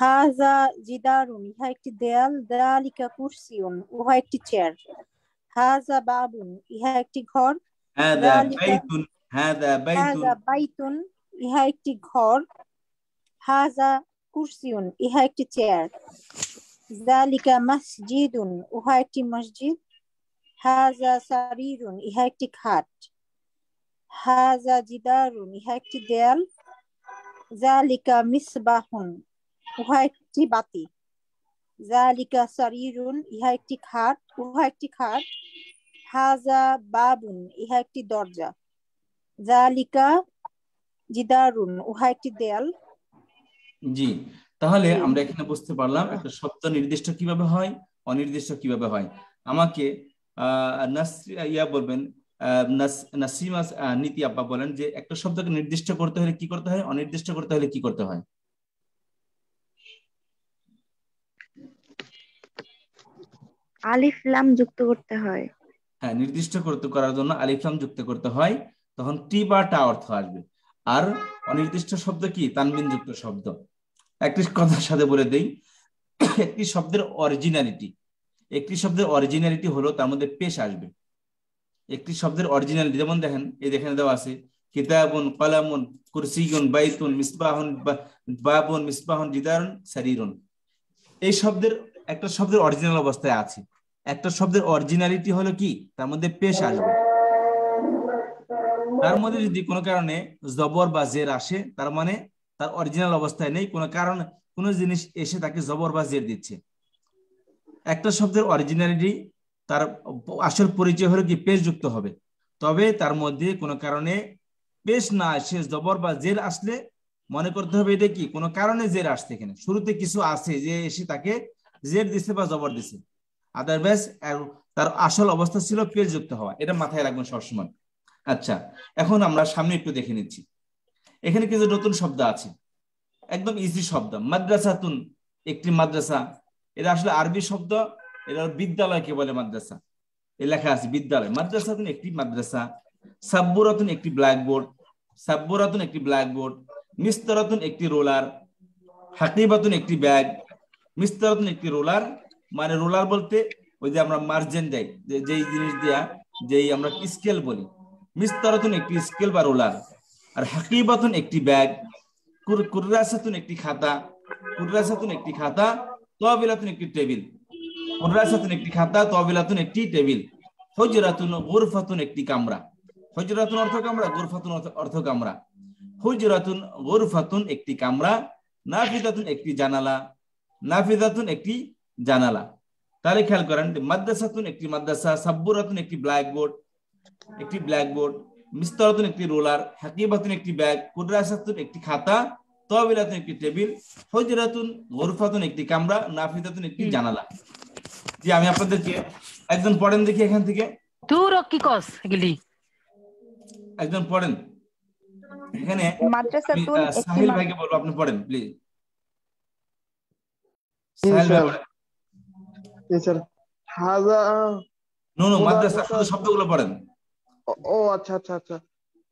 S5: হাযা জিদারুন ইহা একটি দেয়াল, যালিকা কুরসিয়ুন উহা একটি চেয়ার, হাযা বাবুন ইহা একটি ঘর,
S3: হাযা
S5: বাইতুন ইহা একটি ঘর, হাযা কুরসিয়ুন ইহা একটি চেয়ার, যালিকা মসজিদুন উহা একটি মসজিদ, হাযা সারিরুন ইহা একটি খাট, হাযা জিদারুন ইহা একটি দেয়াল, যালিকা মিসবাহুন উহা একটি বাতি, যালিকা সারিরুন ইহা একটি খাট, হাযা বাবুন ইহা একটি দরজা, যালিকা জিদারুন উহা একটি দেয়াল।
S3: জি, তাহলে আমরা এখানে বুঝতে পারলাম একটা শব্দ নির্দিষ্ট কিভাবে হয়, অনির্দিষ্ট কিভাবে হয়। আমাকে বলবেন, নাসিমা নীতি আপা বলেন যে একটা শব্দকে নির্দিষ্ট করতে হলে কি করতে হয়, অনির্দিষ্ট করতে হলে কি করতে হয়?
S4: আলিফ লাম যুক্ত করতে হয়।
S3: হ্যাঁ, নির্দিষ্ট করার জন্য আলিফ লাম যুক্ত করতে হয়, তখন টি বা টা অর্থ আসবে। আর অনির্দিষ্ট শব্দ কি তানবিন যুক্ত শব্দ। একটি কথার সাথে বলে দেই, একটি শব্দের অরিজিনালিটি হলো তার মধ্যে পেশ আসবে। একটি শব্দের অরিজিনালিটি, যেমন দেখেন এই যেখানে দেওয়া আছে কিতাবুন কলামুন কুরসিয়ুন বাইতুন মিসবাহুন বাবুন মিসবাহুন জিদারুন সারিরুন। এই শব্দের একটা শব্দের অরিজিনাল অবস্থায় আছে, একটা শব্দের অরিজিনালিটি হলো কি তার মধ্যে পেশ আসবে, তার মধ্যে যদি কোনো কারণে জবর বা জের আসে তার মানে তার অরিজিনাল অবস্থায় নেই, কোনো কারণ কোনো জিনিস এসে তাকে জবর বা জের দিচ্ছে। একটা শব্দের অরিজিনালিটি তার আসল পরিচয় হলো কি পেশ যুক্ত হবে, তবে তার মধ্যে কোনো কারণে পেশ না আসে জবর বা জের আসলে মনে করতে হবে এটা কি কোনো কারণে জের আসছে, এখানে শুরুতে কিছু আছে যে এসে তাকে জের দিছে বা জবর দিছে, আদারওয়াইজ তার আসল অবস্থা ছিল পেশ যুক্ত হওয়া, এটা মাথায় রাখবেন সবসময়। আচ্ছা, এখন আমরা সামনে একটু দেখে নিচ্ছি, এখানে কিছু নতুন শব্দ আছে, একদম ইজি শব্দ। মাদ্রাসাতুন একটি মাদ্রাসা, এটা আসলে আরবি শব্দ, এটা বিদ্যালয়কে বলে মাদ্রাসা, এই লেখা আছে বিদ্যালয়। মাদ্রাসাতুন একটি মাদ্রাসা, সাব্বুরাতুন একটি ব্ল্যাকবোর্ড, সাব্বুরাতুন একটি ব্ল্যাকবোর্ড, মিস্তারাতুন একটি রোলার, হাকিবাতুন একটি ব্যাগ, মিস্তারাতুন একটি রোলার, মানে রোলার বলতে ওই যে আমরা মার্জেন দেই যেই জিনিস দিয়া যেই আমরা স্কেল বলি, মিস্তারাতুন একটি স্কেল বা রোলার। আর হাকিবাতুন একটি ব্যাগ, কুররাসাতুন একটি খাতা, কুররাসাতুন একটি খাতা, তাওবিলাতুন একটি টেবিল, কুররাসাতুন একটি খাতা, তাওবিলাতুন একটি টেবিল, হুজরাতুন গুরফাতুন একটি কামরা, হুজরাতুন অর্থ কামরা, গুরফাতুন অর্থ কামরা, হুজরাতুন গুরফাতুন একটি কামরা, নাফিদাতুন একটি জানালা, নাফিদাতুন একটি জানালা। তাহলে খেয়াল করেন মাদ্রাসাতুন একটি মাদ্রাসা, সাব্বুরাতুন একটি ব্ল্যাকবোর্ড, একটি ব্ল্যাকবোর্ড, মিস্তারাতুন একটি রোলার, হাকিবাতুন একটি ব্যাগ, কুররাসাতুন একটি খাতা, তাওবিলাতুন একটি টেবিল, হুজরাতুন গুরফাতুন একটি কামরা, নাফিদাতুন একটি জানালা। জি, আমি আপনাদেরকে একজন পড়েন দেখি এখান থেকে,
S12: তুই কি কস এগুলি
S3: একজন পড়েন এখানে।
S4: মাদ্রাসাতুন একটি
S3: সাহিল ভাইকে বলবো আপনি পড়েন প্লিজ। সাহিল ভাই পড়েন।
S10: স্যার হাজা
S3: নো মাদ্রাসা শুধু শব্দগুলো পড়েন।
S10: ও আচ্ছা আচ্ছা আচ্ছা।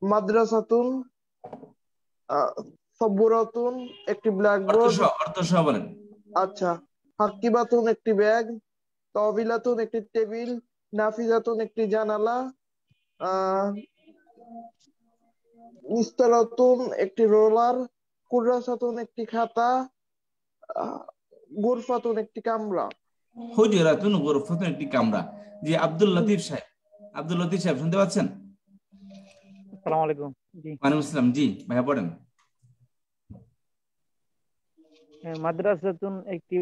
S10: মাদ্রাসাতুন সাব্বুরাতুন একটি ব্ল্যাকবোর্ড,
S3: অর্থ সহ বলেন।
S10: আচ্ছা। হাকিবাতুন একটি ব্যাগ, তাওবিলাতুন একটি টেবিল, নাফিজাতুন একটি জানালা, মিস্তারাতুন একটি রোলার, কুররাসাতুন একটি খাতা, গুরফাতুন একটি কামরা।
S3: হুজরাতুন গুরফাতুন একটি কামরা। জি, আব্দুল লতিফ সাহেব, আব্দুল লতিফ সাহেব শুনতে পাচ্ছেন?
S11: আসসালামু আলাইকুম। জি,
S3: ওয়ালাইকুম আসসালাম। জি ভাইয়া পড়েন।
S11: মাদ্রাসাতুন একটি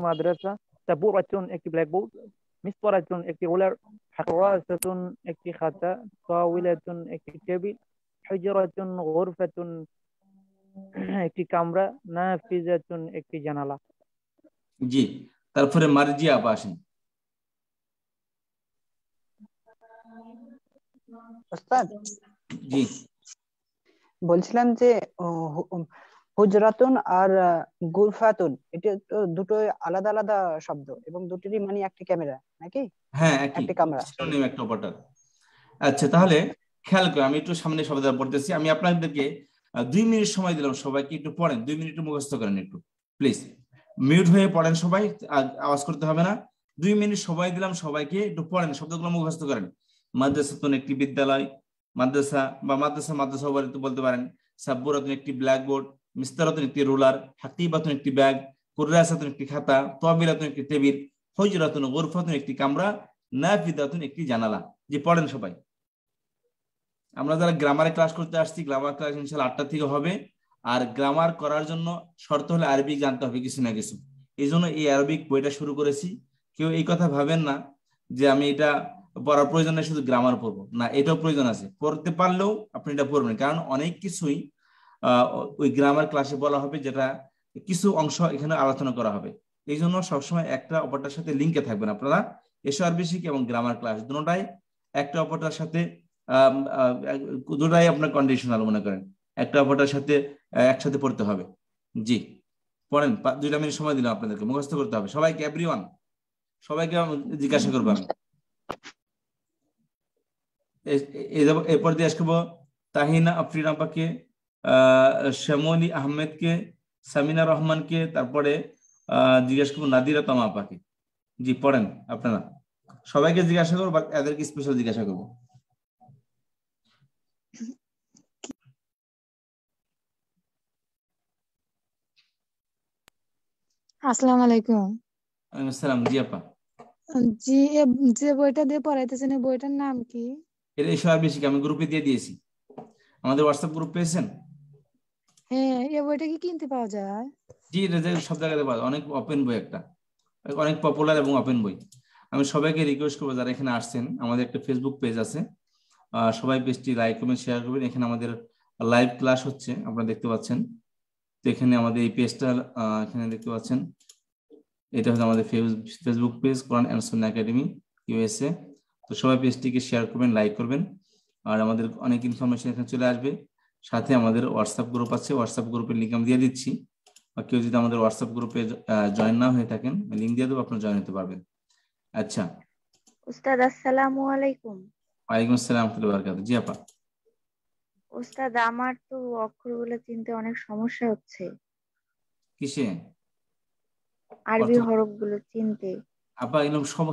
S11: মাদ্রাসা, সাব্বুরাতুন একটি ব্ল্যাকবোর্ড, মিসওয়ারাতুন একটি রোলার, হাকরাসাতুন একটি খাতা, তাওবিলাতুন একটি টেবিল, হুজরাতুন গুরফাতুন একটি কামরা, নাফিজাতুন একটি জানালা।
S3: জি, তারপরে মার্জিয়া আপা আসেন।
S9: ওস্তাদ
S3: জি,
S9: বলছিলাম যে হুজরাতুন আর গুরফাতুন এটা তো দুটো আলাদা আলাদা শব্দ এবং দুটোরই মানে একটি ক্যামেরা নাকি?
S3: হ্যাঁ
S9: একটি কামরা,
S3: সিনোনিম একটা অপরটার। আচ্ছা, তাহলে খেয়াল করে আমি একটু সামনে শব্দ পড়তেছি, আমি আপনাদেরকে 2 মিনিট সময় দিলাম, সবাইকে একটু পড়েন, 2 মিনিট মুখস্থ করেন একটু প্লিজ, মিউট হয়ে পড়েন সবাই, আওয়াজ করতে হবে না। 2 মিনিট সময় দিলাম, সবাইকে একটু পড়েন, শব্দগুলো মুখস্থ করেন। মাদ্রাসাতুন একটি বিদ্যালয়, মাদ্রাসা বা মাদ্রাসা বলতে পারেন। সাব্বুরাতুন একটি ব্ল্যাকবোর্ড, মিস্তারাতুন একটি রুলার, হাকিবাতুন একটি ব্যাগ, কুররাসাতুন একটি খাতা, তাওবিলাতুন একটি টেবিল, হুজরাতুন গুরফাতুন একটি কামরা, নাফিদাতুন একটি জানালা। জি, পড়েন সবাই। আমরা যারা গ্রামারে ক্লাস করতে আসছি, গ্রামার ক্লাস ইনশাআল্লাহ 8টা থেকে হবে, আর গ্রামার করার জন্য শর্ত হলে আরবি জানতে হবে কিছু না কিছু, এই জন্য এই আরবিক বইটা শুরু করেছি। কেউ এই কথা ভাবেন না যে আমি এটা পড়ার প্রয়োজন নেই, শুধু গ্রামার পড়বো না, এটাও প্রয়োজন আছে, পড়তে পারলেও আপনি এটা পড়বেন, কারণ অনেক কিছুই ওই গ্রামার ক্লাসে বলা হবে, যেটা কিছু অংশ এখানে আলোচনা করা হবে। এই জন্য সবসময় একটা অপরটার সাথে লিঙ্কে থাকবেন আপনারা। এসো আরবি শিখি এবং গ্রামার ক্লাস দুটোটাই একটা অপরটার সাথে দুটাই আপনার কন্ডিশনাল মনে করেন, একটা অপরটার সাথে একসাথে পড়তে হবে। জি, পড়েন, 2 মিনিট সময় দিলাম আপনাদেরকে, মুখস্থ করতে হবে সবাইকে, এভরিওয়ান, সবাইকে জিজ্ঞাসা করবো আমি। এরপর দিয়ে আসবো তাহিনা আফরিন আপাকে, শ্যামলী আহমেদকে, সামিনা রহমানকে, তারপরে জিজ্ঞাসা করবো নাদিরা তমা আপাকে। জি, পড়েন আপনারা, সবাইকে জিজ্ঞাসা করবো, এদেরকে স্পেশাল জিজ্ঞাসা করবো।
S13: আসসালামু আলাইকুম।
S3: ওয়ালাইকুম আসসালাম। জি আপা,
S13: জি, যে বইটা দিয়ে পড়াইতেছেন এই বইটার নাম কি?
S3: এটা সব বেশি আমি গ্রুপে দিয়ে দিয়েছি, আমাদের হোয়াটসঅ্যাপ গ্রুপ পেয়েছেন?
S13: হ্যাঁ, এই বইটা কি কিনতে পাওয়া যায়?
S3: জি, এটা সব জায়গাতে পাওয়া যায়, অনেক ওপেন বই, একটা অনেক পপুলার এবং ওপেন বই। আমি সবাইকে রিকোয়েস্ট করবো যারা এখানে আসছেন, আমাদের একটা ফেসবুক পেজ আছে, সবাই পেজটি লাইক করবেন, শেয়ার করবেন। এখানে আমাদের লাইভ ক্লাস হচ্ছে, আপনারা দেখতে পাচ্ছেন। তো এখানে আমাদের এই পেজটা এখানে দেখতে পাচ্ছেন, এটা হচ্ছে আমাদের Facebook page Quran and Sunnah academy USA. তো সবাই পেজটিকে শেয়ার করবেন, লাইক করবেন, আর আমাদের অনেক ইনফরমেশন এখানে চলে আসবে। সাথে আমাদের হোয়াটসঅ্যাপ গ্রুপ আছে, হোয়াটসঅ্যাপ গ্রুপের লিঙ্ক আমি দিয়ে দিচ্ছি, বা কেউ যদি আমাদের হোয়াটসঅ্যাপ গ্রুপে জয়েন না হয়ে থাকেন, লিঙ্ক দিয়ে দেবো, আপনারা জয়েন হতে পারবেন। আচ্ছা,
S14: উস্তাদ আসসালামু আলাইকুম।
S3: ওয়ালাইকুম আসসালাম ওয়া রাহমাতুল্লাহি ওয়া বারাকাতুহু। জি আপা।
S14: উস্তাদ আমার তো অক্ষরগুলো চিনতে অনেক সমস্যা হচ্ছে,
S3: কিসে?
S14: আরবি হরফগুলো চিনতে।
S3: আপা এগুলো সব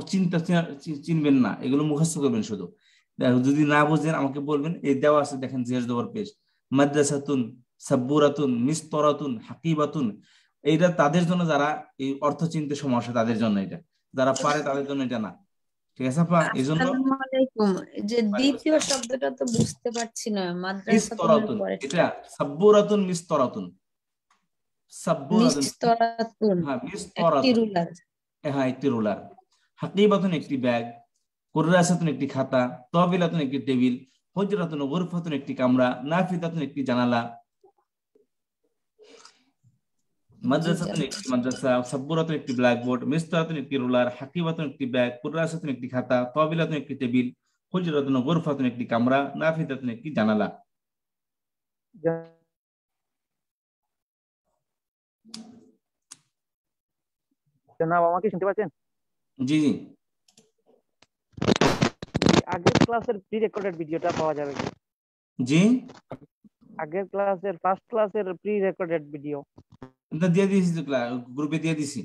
S3: চিনবেন না, এগুলো মুখস্থ করবেন শুধু। যদি না বুঝেন আমাকে বলবেন, এই দেওয়া আছে দেখেন জের জবর পেশ, মাদ্রাসাতুন, সাব্বুরাতুন, মিসতরাতুন, হাকিবাতুন। এইটা তাদের জন্য যারা এই অর্থ চিনতে সমস্যা, তাদের জন্য এটা, যারা পারে তাদের জন্য এটা না। ঠিক আছে আপা? এই জন্য
S15: আসসালামু আলাইকুম। যে দ্বিতীয় শব্দটা তো বুঝতে পারছি না, মাদ্রাসাতুনের পরে
S3: এটা সাব্বুরাতুন, মিসতরাতুন, সাব্বুরাতুন,
S15: মিসতরাতুন
S3: হ্যাঁ
S15: একটি
S3: মিসতরাতুন,
S15: রুলার।
S3: হ্যাঁ একটি রুলার। হাকিবাতুন একটি ব্যাগ, কুররাসাতুন একটি খাতা, তাবিলাতুন একটি টেবিল, হুজরাতুন গুরফাতুন একটি কামরা, নাফিদাতুন একটি জানালা। মাদ্রাসাতুন একটি মাদ্রাসা, সাব্বুরাতুন একটি ব্ল্যাকবোর্ড, মিসতারাতুন একটি রুলার, হাকিবাতুন একটি ব্যাগ, কুররাসাতুন একটি খাতা, তাবিলাতুন একটি টেবিল, হুজরাতুন গুরফাতুন একটি কামরা, নাফিদাতুন একটি জানালা।
S11: জনাব, আমাকে শুনতে পাচ্ছেন?
S3: জি জি।
S11: আগের ক্লাসের প্রি রেকর্ডেড ভিডিওটা পাওয়া যাবে কি?
S3: জি,
S11: আগের ক্লাসের ফার্স্ট ক্লাসের প্রি রেকর্ডেড ভিডিও
S3: দিয়ে দিয়েছি তো, গ্রুপে দিয়ে দিছি।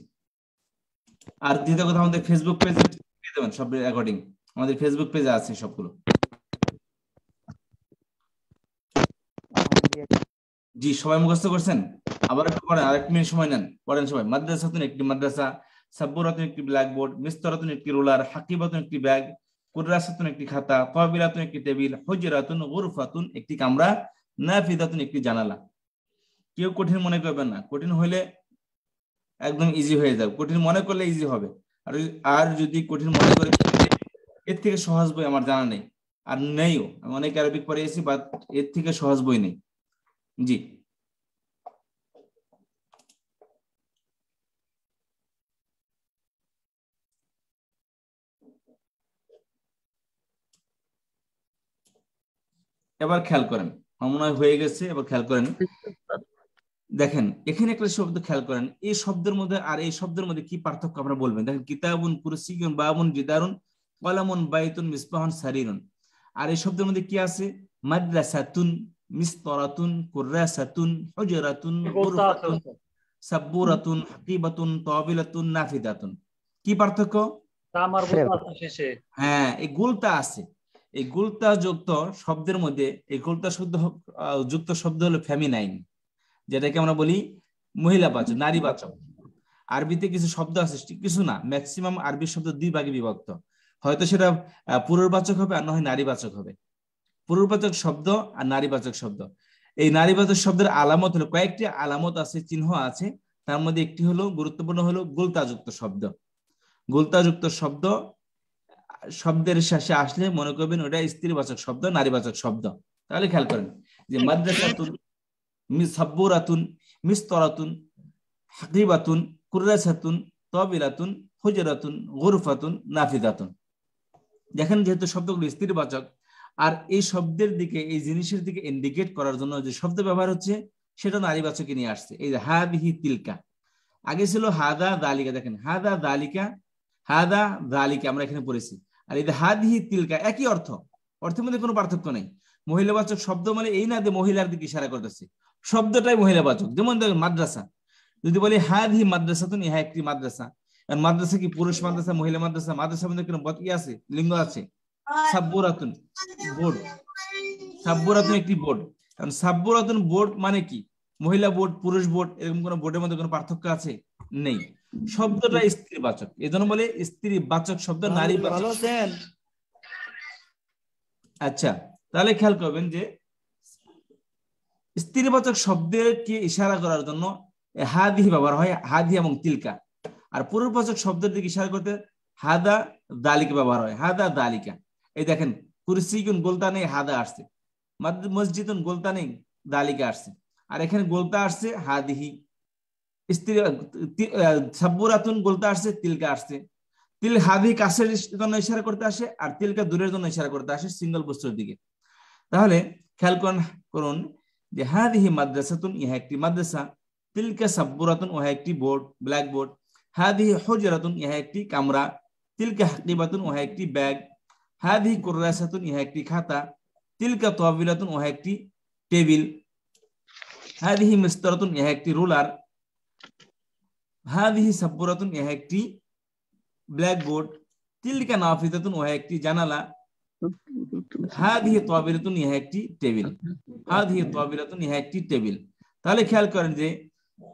S3: আর দ্বিতীয় কথা, আমাদের ফেসবুক পেজে দিয়ে দেবেন সব রেকর্ডিং, আমাদের ফেসবুক পেজে আছে সবগুলো। জি, সবাই মুখস্থ করছেন? আবার একটু পড়েন, আরেক মিনিট সময় নেন, পড়েন সবাই। মাদ্রাসাতুন একটি মাদ্রাসা, সাব্বুরাতুন একটি ব্ল্যাকবোর্ড, মিসতারাতুন একটি রুলার, হাকিবাতুন একটি ব্যাগ, কুররাসাতুন একটি খাতা, তাবিলাতুন একটি টেবিল, হুজরাতুন গুরফাতুন একটি কামরা, নাফিদাতুন একটি জানালা। কেউ কঠিন মনে করবেন না, কঠিন হইলে একদম ইজি হয়ে যাবে, কঠিন মনে করলে ইজি হবে। আর যদি কঠিন মনে করে, এর থেকে সহজ বই আমার জানা নেই, আর নেইও। আমি অনেক আরবিক পড়িয়েছি, বাট এর থেকে সহজ বই নেই। জি, এবার খেয়াল করেন, আমার মনে হয় হয়ে গেছে, এবার খেয়াল করেন। দেখেন এখানে একটা শব্দ খেয়াল করেন, এই শব্দের মধ্যে আর এই শব্দের মধ্যে কি পার্থক্য আপনারা বলবেন। দেখেন, কিতাবুন, কুরসিয়ুন, বাবুন, জিদারুন, কলামুন, বাইতুন, মিসবাহুন, সারিরুন। আর এই শব্দের মধ্যে কি আছে? মাদ্রাসাতুন, মিসতরাতুন, কুররাসাতুন, হুজরাতুন, গুরফাতুন, সাব্বুরাতুন, হাকিবাতুন, তাবিলাতুন, নাফিদাতুন। কি পার্থক্য? হ্যাঁ, এই গুলতা আছে। এই গুলতা যুক্ত শব্দের মধ্যে, এই গুলতা যুক্ত শব্দ হলো ফেমিনাইন, যেটাকে আমরা বলি মহিলাবাচক, নারীবাচক। আরবিতে কিছু শব্দ আছে, কিছু না, ম্যাক্সিমাম আরবি শব্দ দুই ভাগে বিভক্ত। হয়তো সেটা পুরুষবাচক হবে, আর না হয় নারীবাচক হবে। পুরুষবাচক শব্দ আর নারীবাচক শব্দ। এই নারীবাচক শব্দের আলামত হলো, কয়েকটি আলামত আছে, চিহ্ন আছে। তার মধ্যে একটি হলো, গুরুত্বপূর্ণ হলো গুলতাযুক্ত শব্দ। গুলতাযুক্ত শব্দ শব্দের শেষে আসলে মনে করবেন ওটা স্ত্রীবাচক শব্দ, নারীবাচক শব্দ। তাহলে খেয়াল করেন যে মাদ্রাসাতুন, সাব্বুরাতুন, মিসতরাতুন, হাকিবাতুন, কুররাসাতুন, তাবিলাতুন, হুজরাতুন, গুরফাতুন, নাফিদাতুন। দেখেন, যেহেতু শব্দগুলো স্ত্রীবাচক, আর এই শব্দের দিকে, এই জিনিসের দিকে ইন্ডিকেট করার জন্য যে শব্দ ব্যবহার হচ্ছে, সেটা নারীবাচকে নিয়ে আসছে। এই যে হাদিহি তিলকা, আগে ছিল হাদা দালিকা। দেখেন, হাদা দালিকা, হাদা দালিকা আমরা এখানে পড়েছি। আর এই যে হাদিহি তিলকা, একই অর্থ, অর্থের মধ্যে কোনো পার্থক্য নেই। মহিলাবাচক শব্দ মানে এই না যে মহিলার দিকে ইশারা করতেছে, শব্দটাই মহিলাবাচক। যেমন দেখেন মাদ্রাসা, যদি বলি হাদিহি মাদ্রাসাতুন, ইহা একটি মাদ্রাসা। আর মাদ্রাসা কি পুরুষ মাদ্রাসা, মহিলা মাদ্রাসা? মাদ্রাসার মধ্যে কোনো কি আছে? লিঙ্গ আছে। সাব্বুরাতুন বোর্ড, সাব্বরাতুন একটি বোর্ড। কারণ সাব্বরাতুন বোর্ড মানে কি, মহিলা বোর্ড পুরুষ বোর্ড এরকম কোন বোর্ডের মধ্যে কোনো পার্থক্য আছে? নেই। শব্দটা স্ত্রীবাচক, এজন্য বলে স্ত্রীবাচক শব্দ নারীবাচক। আচ্ছা, তাহলে খেয়াল করবেন যে স্ত্রীবাচক শব্দকে ইশারা করার জন্য হাদিহি ব্যবহার হয়, হাদি এবং তিলকা। আর পুরুষবাচক শব্দের দিকে ইশারা করতে হাদা দালিকা ব্যবহার হয়, হাদা দালিকা। এই দেখেন কুরসিয়ুন গোলতা নেই, হাদা আসছে। মসজিদুন গোলতা নেই, দালিকা আসছে। আর এখানে গোলতা আসছে হাদিহি। স্ত্রী সাব্বুরাতুন গোলতা আসছে, তিলকা আসছে। তিল হাদি কাছের জন্য ইশারা করতে আসে, আর তিলকা দূরের জন্য ইশারা করতে আসে, সিঙ্গেল বস্তুর দিকে। তাহলে খেয়াল করুন যে হাদিহি মাদ্রাসাতুন, ইহা একটি মাদ্রাসা। তিলকা সাব্বুরাতুন, ওহা একটি বোর্ড, ব্ল্যাক বোর্ড। হাদিহি হুজরাতুন, ইহা একটি কামরা। তিলকা হাকিবাতুন, ওহা একটি ব্যাগ। হাদিহি কুররাসাতুন, ইহা একটি খাতা। তিলকা তাওবিলাতুন, ওহা একটি টেবিল। হাদিহি মিসতারাতুন, ইহা একটি রুলার। হাদিহি সাব্বুরাতুন, ইহা একটি ব্ল্যাক বোর্ড। তিলকা নাফিজাতুন, ওহা একটি জানালা। হাদিহি তাওবিলাতুন, ইহা একটি টেবিল। হাদিহি তাওবিলাতুন, ইহা একটি টেবিল। তাহলে খেয়াল করেন যে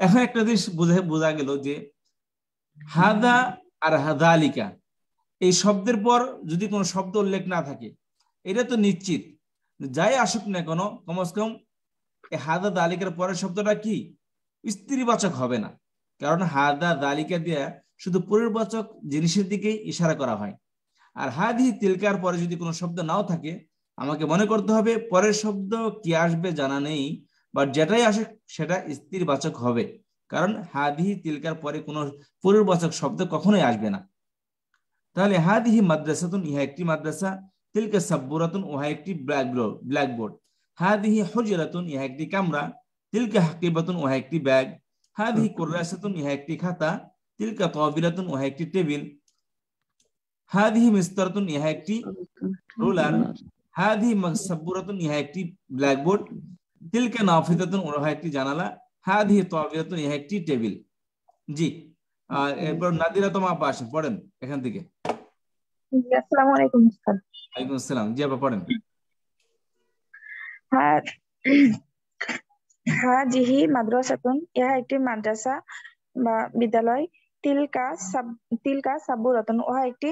S3: এখন একটা জিনিস বোঝা গেল যে হাদা আর হাদালিকা এই শব্দের পর যদি কোনো শব্দ উল্লেখ না থাকে, এটা তো নিশ্চিত যাই আসুক না কেন, কমসে কম হাদা দালিকার পরের শব্দটা কি স্ত্রীবাচক হবে না। কারণ হাদা দালিকা দিয়ে শুধু পুরুষবাচক জিনিসের দিকেই ইশারা করা হয়। আর হাদি তিলকার পরে যদি কোনো শব্দ নাও থাকে, আমাকে মনে করতে হবে পরের শব্দ কি আসবে জানা নেই, বা যেটাই আসে সেটা স্ত্রীবাচক হবে। কারণ হাদি তিলকার পরে কোনো পুরুষবাচক শব্দ কখনোই আসবে না। তাহলে হাদিহি মাদ্রাসাতুন, ইহা একটি মাদ্রাসা। তিলকা সাব্বুরাতুন, ওহা একটি ব্ল্যাকবোর্ড। হাদিহি হুজরাতুন, ইহা একটি কামরা। তিলকা হাকিবাতুন, ওহা একটি ব্যাগ। হাদিহি কুররাসাতুন, ইহা একটি খাতা। তিলকা তাওবিলাতুন, ওহা একটি টেবিল। হাদিহি মিসতারাতুন, ইহা একটি রুলার। হাদিহি সাব্বুরাতুন, ইহা একটি ব্ল্যাকবোর্ড। তিলকা নাফিজাতুন, ওহা একটি জানালা। হাদিহি তাওবিলাতুন, ইহা একটি টেবিল। জি, এরপর নাদিরা তোমা আপা আসেন, পড়েন এখান থেকে।
S14: আসসালামু আলাইকুম স্যার।
S3: ওয়ালাইকুম আসসালাম। জি আপা পড়েন।
S14: হাজিহি মাদ্রাসাতুন, ইহা একটি মাদ্রাসা বা বিদ্যালয়। তিলকা সাব্বুরাতুন, উহা একটি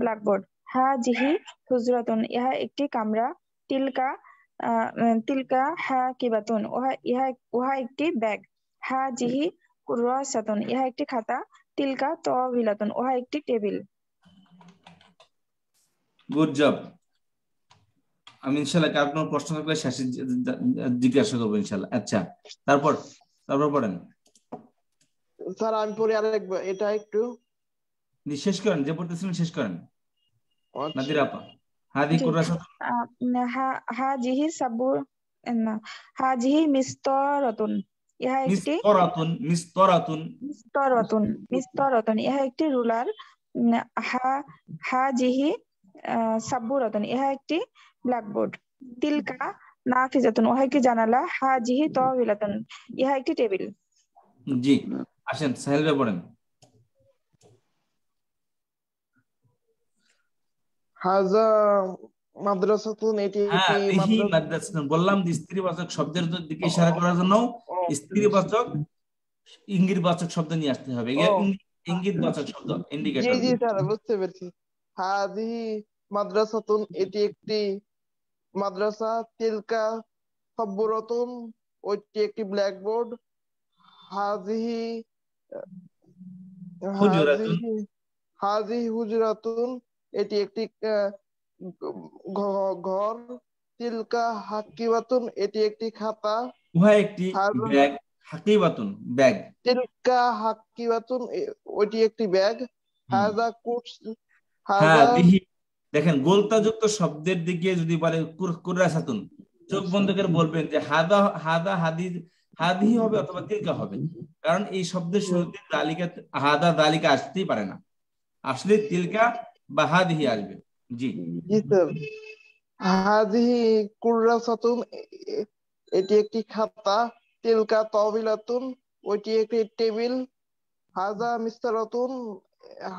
S14: ব্ল্যাকবোর্ড। হাজিহি হুজরাতুন, ইহা একটি কামরা। তিলকা হাকিবাতুন, উহা একটি ব্যাগ। হাজিহি কুররাসাতুন, ইহা একটি খাতা। তিলকা তাওবিলাতুন, উহা একটি টেবিল।
S3: Good job. আমি ইনশাআল্লাহ কার কোনো প্রশ্ন থাকলে শেষে জিজ্ঞাসা করবো ইনশাআল্লাহ। আচ্ছা, তারপর পড়েন
S10: স্যার। আমি পড়ি আরেকবার, এটা একটু
S3: শেষ করেন, যে পড়তেছিলেন শেষ করেন। নাদিরা আপা, হাদি কুররাসাতুন,
S14: হাজিহি সাব্বুর না হাজিহি মিসতারাতুন, ইহা একটি মিসতারাতুন, ইহা একটি রুলার। হাজিহি সাব্বুরাতুন, ইহা একটি ব্ল্যাকবোর্ড। তিলকা নাফিজাতুন, উহা একটি জানালা। হাজিহি তাওবিলাতুন, ইহা একটি টেবিল।
S3: জি, আসেন সাহেল ভাই পড়েন।
S10: হাজা মাদ্রাসাতুন, এটি একটি
S3: মাদ্রাসা বললাম যে স্ত্রীবাচক শব্দের দিকে ইশারা করার জন্য স্ত্রীবাচক ইঙ্গিতবাচক শব্দ নিয়ে আসতে হবে। ইঙ্গিতবাচক শব্দ, ইন্ডিকেটর।
S10: জি স্যার, বুঝতে পেরেছি। হাদিহি মাদ্রাসাতুন, এটি একটি মাদ্রাসা। তিলকা সাব্বুরাতুন, ওইটি একটি ব্ল্যাকবোর্ড। হাদিহি হুজরাতুন, এটি একটি ঘর। তিলকা হাকিবাতুন, এটি একটি খাতা।
S3: উহা একটি ব্যাগ। হাকিবাতুন ব্যাগ।
S10: তিলকা হাকিবাতুন, ওইটি একটি ব্যাগ। হাযা
S3: দেখেন গোলতাযুক্ত শব্দের দিকে যদি বলে কুররাসাতুন, চোখ বন্ধ করে বলবেন যে হাদা হাদিহি হবে অথবা তিলকা হবে। কারণ এই শব্দের শুরুতে হাদা দালিকা আসতেই পারে না, আসলে তিলকা বা হাদিহি আসবে। জি
S10: স্যার। হাদিহি কুররাসাতুন, এটি একটি খাতা। তিলকা তাওবিলাতুন, ওইটি একটি টেবিল।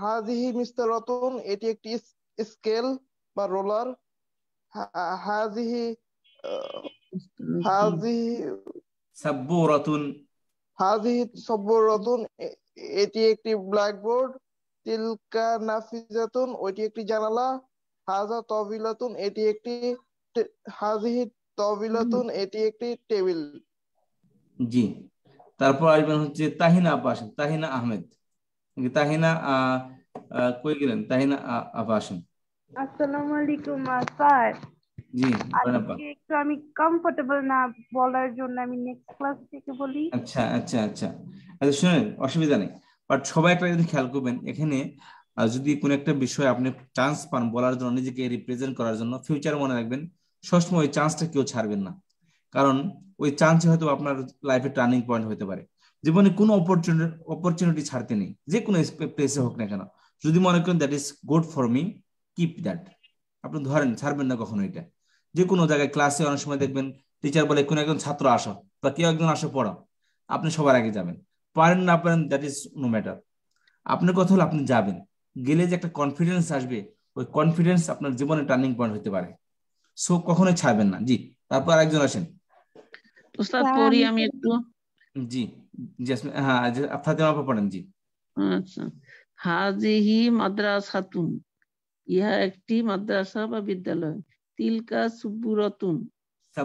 S10: হাদিহি মিসতারাতুন, এটি একটি স্কেল বা রোলার। হাদিহি হাযিহি
S3: সাব্বুরাতুন
S10: সাব্বুরাতুন এটি একটি ব্ল্যাকবোর্ড। তিলকা নাফিজাতুন ওইটি একটি জানালা। হাযা তাবিলাতুন এটি একটি হাযিহি তাবিলাতুন এটি একটি টেবিল।
S3: জি, তারপর আসবেন হচ্ছে তাহিনা আপা আসেন, তাহিনা আহমেদ। তাহিনা কই গেলেন? তাহিনা আপা আসেন।
S16: আসসালামু আলাইকুম স্যার।
S3: জি বলেন আপা।
S16: আজকে একটু আমি কমফোর্টেবল না বলার জন্য আমি নেক্সট ক্লাস থেকে বলি।
S3: আচ্ছা আচ্ছা আচ্ছা আচ্ছা, শুনেন, অসুবিধা নেই, বাট সবাই একটা যদি খেয়াল করবেন, এখানে যদি কোনো একটা বিষয় আপনি চান্স পান বলার জন্য, নিজেকে রিপ্রেজেন্ট করার জন্য, ফিউচার মনে রাখবেন সবসময় ওই চান্সটা কেউ ছাড়বেন না, কারণ ওই চান্স হয়তো আপনার লাইফে টার্নিং পয়েন্ট হতে পারে। জীবনে কোনো অপরচুনিটি ছাড়তে নেই, যে কোনো প্লেসে হোক না কেন। যদি মনে করেন that is good for me, keep that, আপনি ধরেন, ছাড়বেন না কখনো এটা। যে কোনো জায়গায় ক্লাসে অনেক সময় দেখবেন টিচার বলে কোনো একজন ছাত্র আসো বা কেউ একজন আসো পড়াও, আপনি সবার আগে যাবেন, পারেন না পারেন দ্যাট ইজ নো ম্যাটার। আপনার কথা হলো আপনি যাবেন, গেলে যে একটা কনফিডেন্স আসবে, ওই কনফিডেন্স আপনার জীবনে টার্নিং পয়েন্ট হতে পারে। সো কখনোই ছাড়বেন না। জি, তারপর আরেকজন আসেন।
S2: উস্তাদ পড়ি আমি একটু।
S3: জি জেসমিন, হ্যাঁ ফাতেমা আপা পড়েন। জি।
S2: আচ্ছা, হাজিহি মাদ্রাসাতুন ইহা একটি মাদ্রাসা বা বিদ্যালয়। তিলকা সুব্বুরাতুন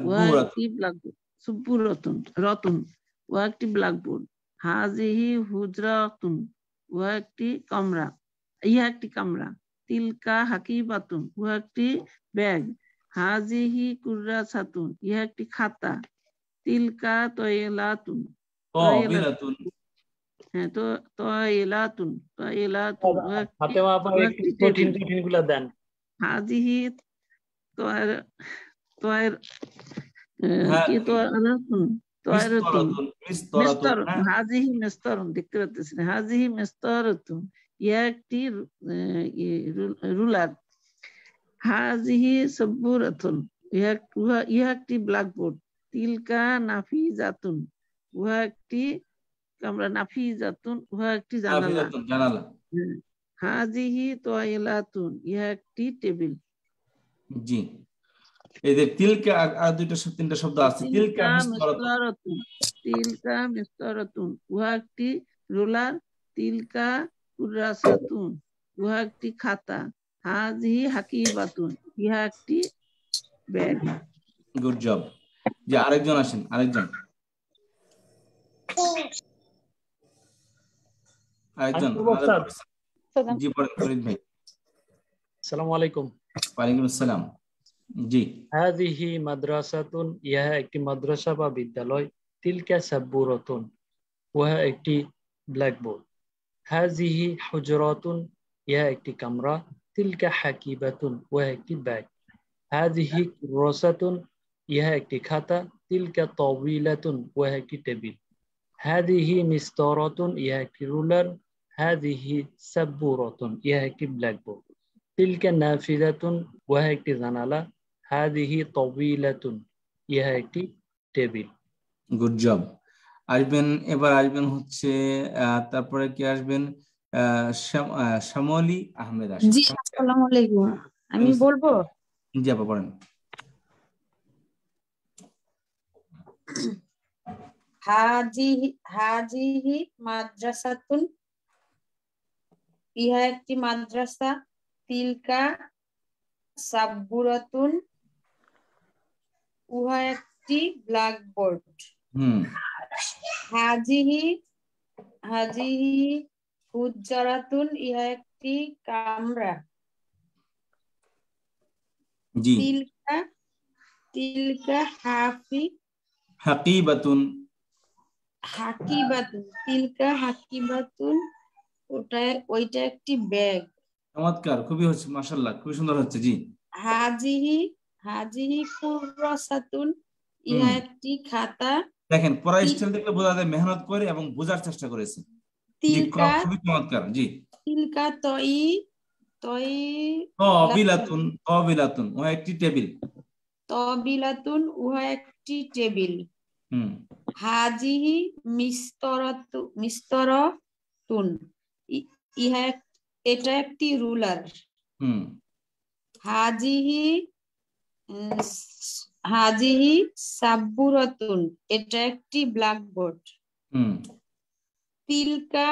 S2: উহা একটি ব্ল্যাকবোর্ড। সুব্বুরাতুন রতুন উহা একটি ব্ল্যাকবোর্ড। হাজিহি হুজরাতুন উহা একটি কামরা, ইহা একটি কামরা। তিলকা হাকিবাতুন উহা একটি ব্যাগ। হাজিহি কুররাসাতুন ইহা একটি খাতা। তিলকা তয়লাতুন হ্যাঁ, তো তয়লাতুন উহা
S17: ফাতেমা আপা একটু কঠিন গুলা দেন।
S2: হাজিহি তয়ের তয়ের কি তয়লাতুন তয়রাতুন মিস্তর। হাজিহি মিস্তরুন, দেখতে পাচ্ছেন, হাজিহি মিস্তরাতুন ইহা একটি রুলার। হাজিহি সাব্বুরাতুন ইহা একটি ব্ল্যাকবোর্ড। তিলকা নাফিজাতুন উহা একটি কামরা। নাফিজাতুন উহা একটি জানালা। হাজিহি তাওয়াইলাতুন ইহা একটি টেবিল।
S3: জি, এই যে তিলকা আর দুইটা তিনটা শব্দ আছে। তিলকা মিসতারাতুন,
S2: তিলকা মিসতারাতুন উহা একটি রুলার। তিলকা কুররাসাতুন উহা একটি খাতা। হাজিহি হাকিবাতুন ইহা একটি ব্যাগ।
S3: Good job. যে আরেকজন আসেন, আরেকজন। জি পড়েন ফরিদ ভাই।
S17: আসসালামু আলাইকুম।
S3: ওয়ালাইকুম আসসালাম। জি।
S17: হাযিহি মাদ্রাসাতুন ইহা একটি মাদ্রাসা বা বিদ্যালয়। তিলকা সাব্বুরাতুন উহা একটি ব্ল্যাকবোর্ড। হাযিহি হুজরাতুন ইহা একটি কামরা। তিলকা হাকিবাতুন উহা একটি ব্যাগ। হাযিহি কুররাসাতুন ইহা একটি খাতা। তিলকা তাওবিলাতুন উহা একটি টেবিল। হাযিহি মিসতারাতুন ইহা একটি রুলার। হাযিহি সাব্বুরাতুন ইহা একটি ব্ল্যাকবোর্ড। তিলকা নাফিজাতুন উহা একটি জানালা। হাযিহি তাওবিলাতুন ইহা একটি টেবিল।
S3: Good job. আসবেন, এবার আসবেন হচ্ছে তারপরে কি আসবেন? শ্যামলী আহমেদ আসেন।
S15: জি, আসসালামু আলাইকুম। আমি বলবো।
S3: জি আপা পড়েন।
S15: হাজিহি মাদ্রাসাতুন ইহা একটি মাদ্রাসা। তিলকা সাব্বুরাতুন উহা একটি ব্ল্যাকবোর্ড। হাজিহি হুজরাতুন ইহা একটি কামরা। তিলকা
S3: হাকিবাতুন
S15: তিলকা হাকিবাতুন ওইটা একটি ব্যাগ।
S3: চমৎকার, খুবই হচ্ছে, মাশাআল্লাহ, খুবই সুন্দর হচ্ছে। জি।
S15: হাজিহি কুররাসাতুন ইহা একটি খাতা।
S3: দেখেন, পড়া স্টাইল দেখলে বোঝা যায় মেহনত করে এবং বোঝার চেষ্টা করেছে। খুবই চমৎকার। জি।
S15: তিলকা
S3: তাবিলাতুন উহা একটি টেবিল।
S15: তাবিলাতুন উহা একটি টেবিল। হাজিহি মিসতারাতুন এটা একটি রুলার। হাজিহি সাব্বুরাতুন, এটা একটি ব্ল্যাকবোর্ড। তিলকা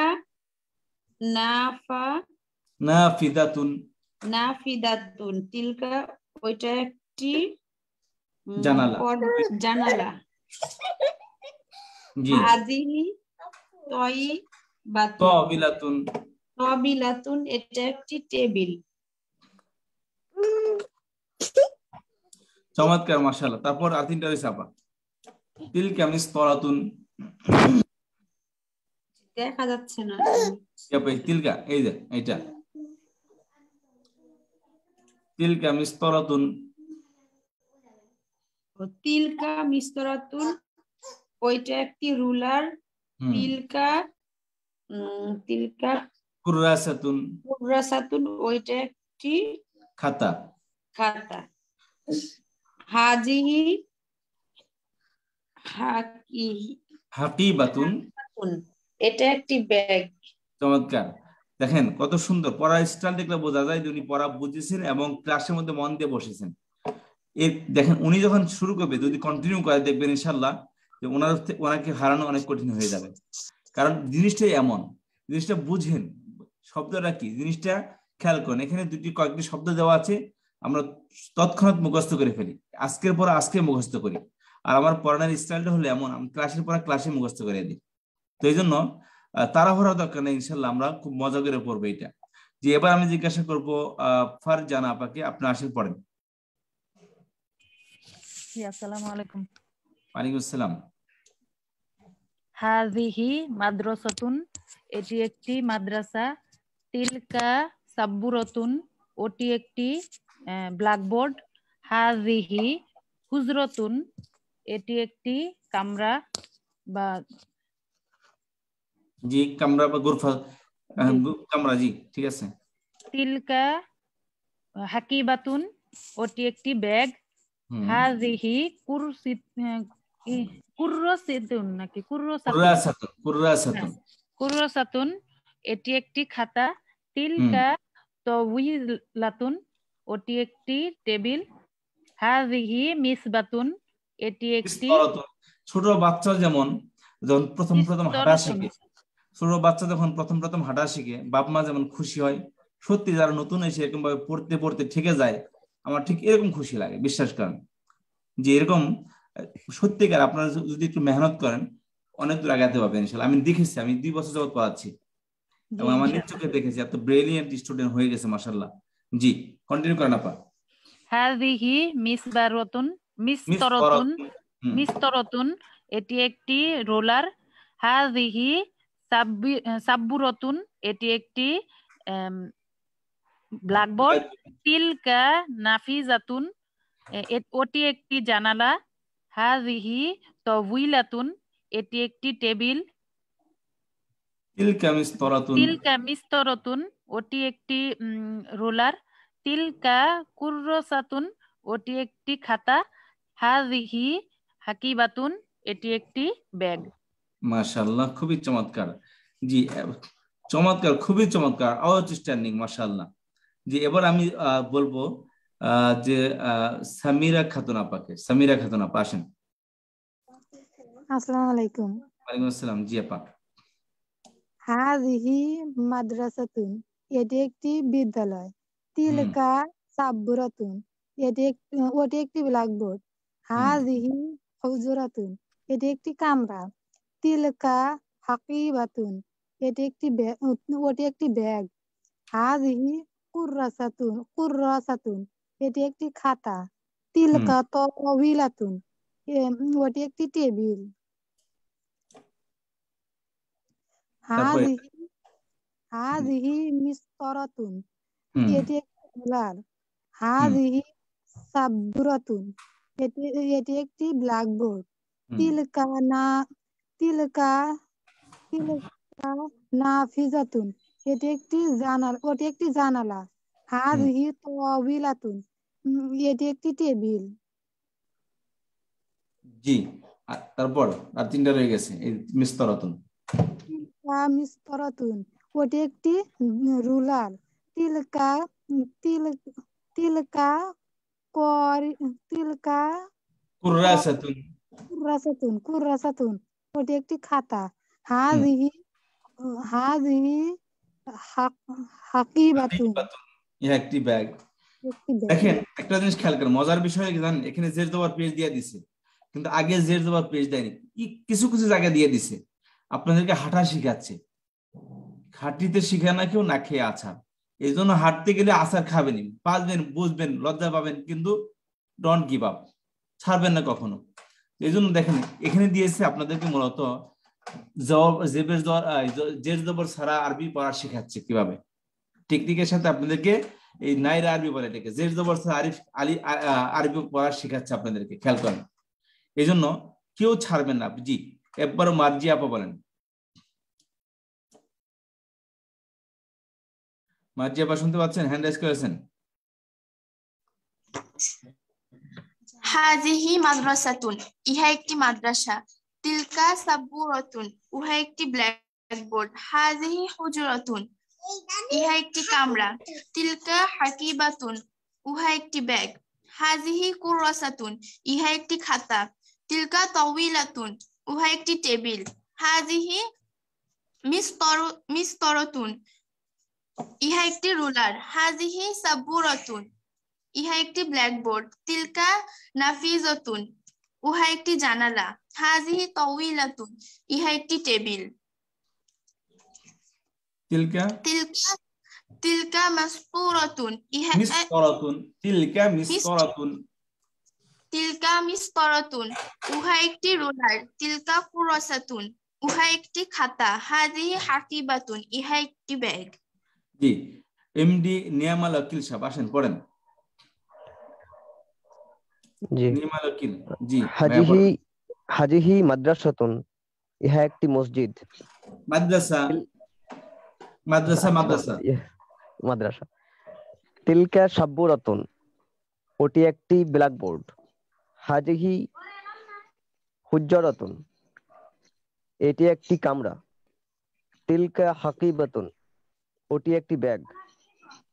S3: নাফিদাতুন,
S15: নাফিদাতুন, তিলকা ওইটা একটি
S3: জানালা।
S15: জানালা।
S3: জি।
S15: হাজিহি
S3: তাবিলাতুন,
S15: তাবিলাতুন, এটা একটি টেবিল।
S3: চমৎকার, মাশাআল্লাহ। তারপর আর তিনটা রয়েছে আপা। তিলকা মিসতারাতুন,
S15: দেখা যাচ্ছে না।
S3: তিলকা এই যে এইটা, তিলকা মিসতারাতুন,
S15: তিলকা মিসতারাতুন, ওইটা একটি রুলার। তিলকা
S3: কুররাসাতুন,
S15: কুররাসাতুন, ওইটা একটি
S3: খাতা।
S15: হাজিহি
S3: হাকিবাতুন,
S15: এটা একটি ব্যাগ।
S3: চমৎকার। দেখেন কত সুন্দর পড়ার স্টাইল দেখলে বোঝা যায় যে উনি পড়া বুঝেছেন এবং ক্লাসের মধ্যে মন দিয়ে বসেছেন। দেখেন উনি যখন শুরু করবে, যদি কন্টিনিউ করে, দেখবেন ইনশাল্লাহ যে ওনাকে হারানো অনেক কঠিন হয়ে যাবে। কারণ জিনিসটাই এমন, জিনিসটা বুঝেন শব্দটা কি, জিনিসটা খেয়াল করেন। এখানে কয়েকটি শব্দ দেওয়া আছে, আমরা তৎক্ষণাৎ মুখস্থ করে ফেলি, আজকের পর আজকে মুখস্থ করি। আর আমার পড়ানোর স্টাইলটা হলো এমন, আমি ক্লাসের পর ক্লাসে মুখস্থ করে দিই। তো এই জন্য তাড়াহুড়া দরকার নেই, ইনশাল্লাহ আমরা খুব মজা করে পড়বো এটা। যে এবার আমি জিজ্ঞাসা করবো ফারজানা আপাকে, আপনি আসেন পড়েন।
S12: আসসালামু আলাইকুম।
S3: ওয়ালাইকুম আসসালাম।
S12: হাযিহি মাদ্রাসাতুন, এটি একটি মাদ্রাসা। তিলকা সাব্বুরাতুন, ওটি একটি ব্ল্যাকবোর্ড। হাযিহি হুজরাতুন, এটি একটি কামরা বা
S3: জি, কামরা বা গুরফা, কামরা, জি ঠিক আছে।
S12: তিলকা হাকিবাতুন, ওটি একটি ব্যাগ। হাযিহি কুররাসাতুন নাকি কুররাসাতুন, এটি একটি খাতা। তিলকা তাওয়িলাতুন, ওটি একটি টেবিল। হাযিহি মিসবাতুন, এটি একটি
S3: ছোট বাচ্চা যেমন যখন প্রথম হাঁটা শিখে, ছোট বাচ্চা যখন প্রথম হাঁটা শিখে, বাপ মা যেমন খুশি হয়, সত্যি যারা নতুন এসে এরকম ভাবে পড়তে পড়তে ঠিকে যায়, আমার ঠিক এরকম খুশি লাগে। বিশ্বাস করেন যে এরকম সত্যিকার আপনারা যদি একটু মেহনত করেন, অনেক দূর আগাতে পারবেন ইনশাআল্লাহ। আমি দেখেছি, আমি 2 বছর যাবত পড়াচ্ছি এবং আমার নিজ চোখে দেখেছি এত ব্রিলিয়েন্ট স্টুডেন্ট হয়ে গেছে, মাশাআল্লাহ। জি, কন্টিনিউ করেন আপা।
S12: হাযিহি মিসতারাতুন, এটি একটি রোলার। হাযিহি সাব্বুরাতুন, এটি একটি ব্ল্যাকবোর্ড। তিলকা নাফিজাতুন, ওটি একটি জানালা। হাযিহি তাওয়িলাতুন, এটি একটি টেবিল।
S3: তিলকা
S12: মিসতারাতুন, ওটি একটি রোলার। তিলকা কুররাসাতুন, ওটি একটি খাতা। হাযিহি হাকিবাতুন, এটি একটি ব্যাগ।
S3: মাশাআল্লাহ, খুবই চমৎকার। জি, চমৎকার, খুবই চমৎকার, আউটস্ট্যান্ডিং, মাশাআল্লাহ। জি, এবার আমি বলবো যে সামিরা খাতুন আপাকে। সামিরা খাতুন আপা আসেন।
S13: আসসালামু আলাইকুম।
S3: ওয়ালাইকুম আসসালাম। জি আপা।
S13: হাযিহি মাদ্রাসাতুন, এটি একটি বিদ্যালয়। তিলকা সাব্বুরাতুন, ওটি একটি ব্ল্যাকবোর্ড। হাযিহি হুজরাতুন, এটি একটি কামরা। তিলকা হাকিবাতুন, ওটি একটি ব্যাগ। হাযিহি কুররাসাতুন, এটি একটি খাতা। তিলকা তাওয়িলাতুন, ওটি একটি টেবিল। হাযিহি মিসতারাতুন, এটি একটি রুলার। হাযিহি সাব্বুরাতুন, এটি একটি ব্ল্যাকবোর্ড। তিলকা নাফিজাতুন, ওটি একটি জানালা। হাযিহি তাওবিলাতুন, এটি একটি টেবিল।
S3: জি, তারপর আর তিনটা রয়ে গেছে। মিসতারাতুন,
S13: মিসতারাতুন, ওটি একটি রুলার। তিলকা
S3: কুররাসাতুন
S13: কুররাসাতুন ওটি একটি খাতা। হাযিহি হাকিবাতুন
S3: ইহা একটি ব্যাগ।
S13: একটি ব্যাগ।
S3: দেখেন একটা জিনিস খেয়াল করেন, মজার বিষয় কি জানেন, এখানে জের জবর পেশ দিয়ে দিছে, কিন্তু আগে জের জবর পেশ দেয়নি, কিছু কিছু জায়গায় দিয়ে দিছে। আপনাদেরকে হাঁটা শিখাচ্ছে, হাঁটিতে শিখে না কেউ না খেয়ে আছাড়। এই জন্য হাঁটতে গেলে আছাড় খাবেনি, পারবেন, বুঝবেন, লজ্জা পাবেন, কিন্তু ডোন্ট গিভ আপ, ছাড়বেন না কখনো। এই জন্য দেখেন এখানে দিয়েছে আপনাদেরকে মূলত জের জবর ছাড়া আরবি পড়া শেখাচ্ছে কিভাবে, টেকনিকের সাথে আপনাদেরকে এই নাইরা আরবি বলে এটাকে, জের জবর ছাড়া আরবি পড়া শেখাচ্ছে আপনাদেরকে, খেয়াল করেন। এই জন্য কেউ ছাড়বেন না। জি, একবার মার্জি আপা বলেন। মার্জি আপা শুনতে পাচ্ছেন? হ্যান্ড রাইজ করেছেন।
S18: হাযিহি মাদ্রাসাতুন, ইহা একটি মাদ্রাসা। তিলকা সাবুরাতুন, উহা একটি ব্ল্যাকবোর্ড। হাযিহি হুজরাতুন, ইহা একটি কামরা। তিলকা হাকিবাতুন, উহা একটি ব্যাগ। হাযিহি কুররাসাতুন, ইহা একটি খাতা। তিলকা তাওয়িলাতুন, উহা একটি টেবিল। হাযিহি মিসতরাতুন, ইহা একটি রুলার। হাযিহি সাবুরাতুন, ইহা একটি ব্ল্যাকবোর্ড। তিলকা নাফিজাতুন, উহা একটি জানালা। হাযিহি তাওয়িলাতুন, ইহা একটি টেবিল। তিলকা মাসতুরাতুন, ইহা তিলকা মিসতরাতুন, উহা একটি রুলার। তিলকা কুররাসাতুন, উহা একটি খাতা। হাযিহি হাকিবাতুন, ইহা একটি ব্যাগ।
S3: জি, এমডি নিয়ামাল ওয়াকিল সাহেব আসেন পড়েন।
S19: জি,
S3: নিয়ামাল ওয়াকিল। জি,
S19: হাযিহি মাদ্রাসাতুন, ইহা একটি মসজিদ। মাদ্রাসা। তিলকা সাব্বুরাতুন, ওটি একটি ব্ল্যাকবোর্ড। হাযিহি হুজরাতুন, এটি একটি কামরা। তিলকা হাকিবাতুন, ওটি একটি ব্যাগ।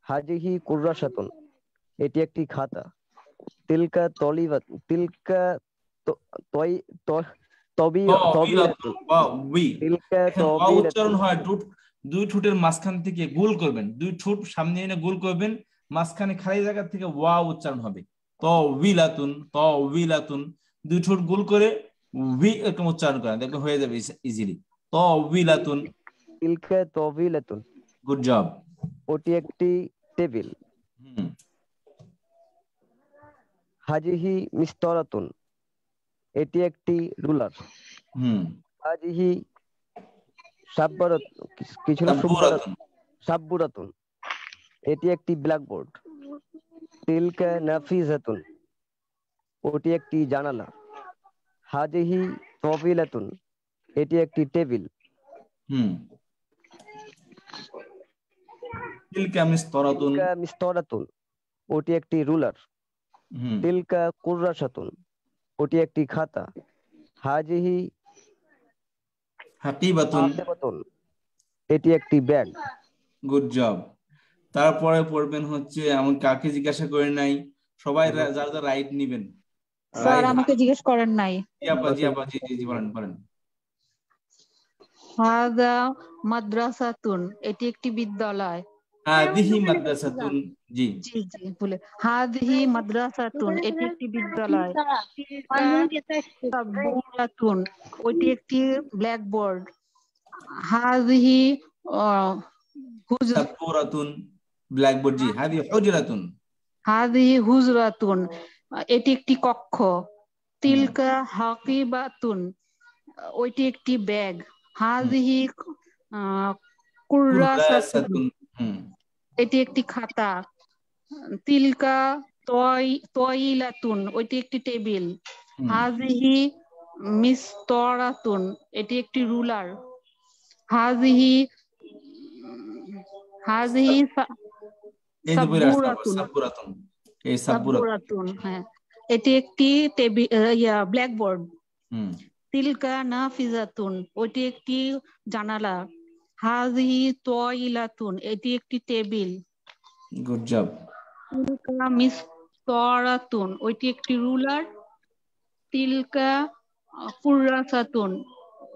S19: হাযিহি কুররাসাতুন, এটি একটি খাতা। তিলকা
S3: উচ্চারণ হয় দুই ঠোঁটের মাঝখান থেকে গোল করবেন, দুই ঠোঁট সামনে এনে গোল করবেন, মাঝখানে খালি জায়গা থেকে ওয়া উচ্চারণ হবে। তাওয়িলাতুন, দুই ঠোঁট গোল করে উই এরকম উচ্চারণ করেন, দেখবেন হয়ে যাবে ইজিলি। তাওয়িলাতুন,
S19: তিলকা তাওয়িলাতুন,
S3: গুড জব,
S19: ওটি একটি টেবিল। হাযিহি মিসতরাতুন, এটি একটি রুলার। হাযিহি সাব্বুরাতুন, এটি একটি ব্ল্যাকবোর্ড। তিলকা নাফিজাতুন, ওটি একটি জানালা। হাযিহি তাওয়িলাতুন, এটি একটি টেবিল।
S3: তিলকা
S19: মিসতরাতুন, ওটি একটি রুলার। তিলকা কুররাসাতুন, ওটি একটি খাতা। হাযিহি হাকিবাতুন, এটি একটি ব্যাগ।
S3: Good job. তারপরে পড়বেন হচ্ছে, এমন কাকে জিজ্ঞাসা করে নাই, সবাই যার যার রাইট নিবেন।
S5: স্যার আমাকে জিজ্ঞেস করেন নাই।
S3: জি বলেন।
S5: হাযা মাদ্রাসাতুন, এটি একটি বিদ্যালয়।
S3: হাযিহি মাদ্রাসাতুন, জি
S5: বলে হাযিহি মাদ্রাসাতুন, এটি একটি বিদ্যালয়। সাবুরাতুন, ওইটি একটি ব্ল্যাকবোর্ড। হাযিহি
S3: সাবুরাতুন, ব্ল্যাকবোর্ড। জি, হাযিহি
S5: হুজরাতুন, এটি একটি কক্ষ। তিলকা হাকিবাতুন, ওইটি একটি ব্যাগ। হাযিহি কুররাসাতুন, এটি একটি খাতা। তিলকা তাওয়িলাতুন, ওইটি একটি টেবিল। হাযিহি মিসতরাতুন, এটি একটি রুলার। হাযিহি সাবুরাতুন, হ্যাঁ, এটি একটি টেবিল, ব্ল্যাকবোর্ড। তিলকা নাফিজাতুন, ওইটি একটি জানালা। হাযিহি তাওয়িলাতুন, এটি একটি টেবিল।
S3: Good job.
S5: তিলকা মিসতরাতুন, ওইটি একটি রুলার।
S7: তিলকা কুররাসাতুন,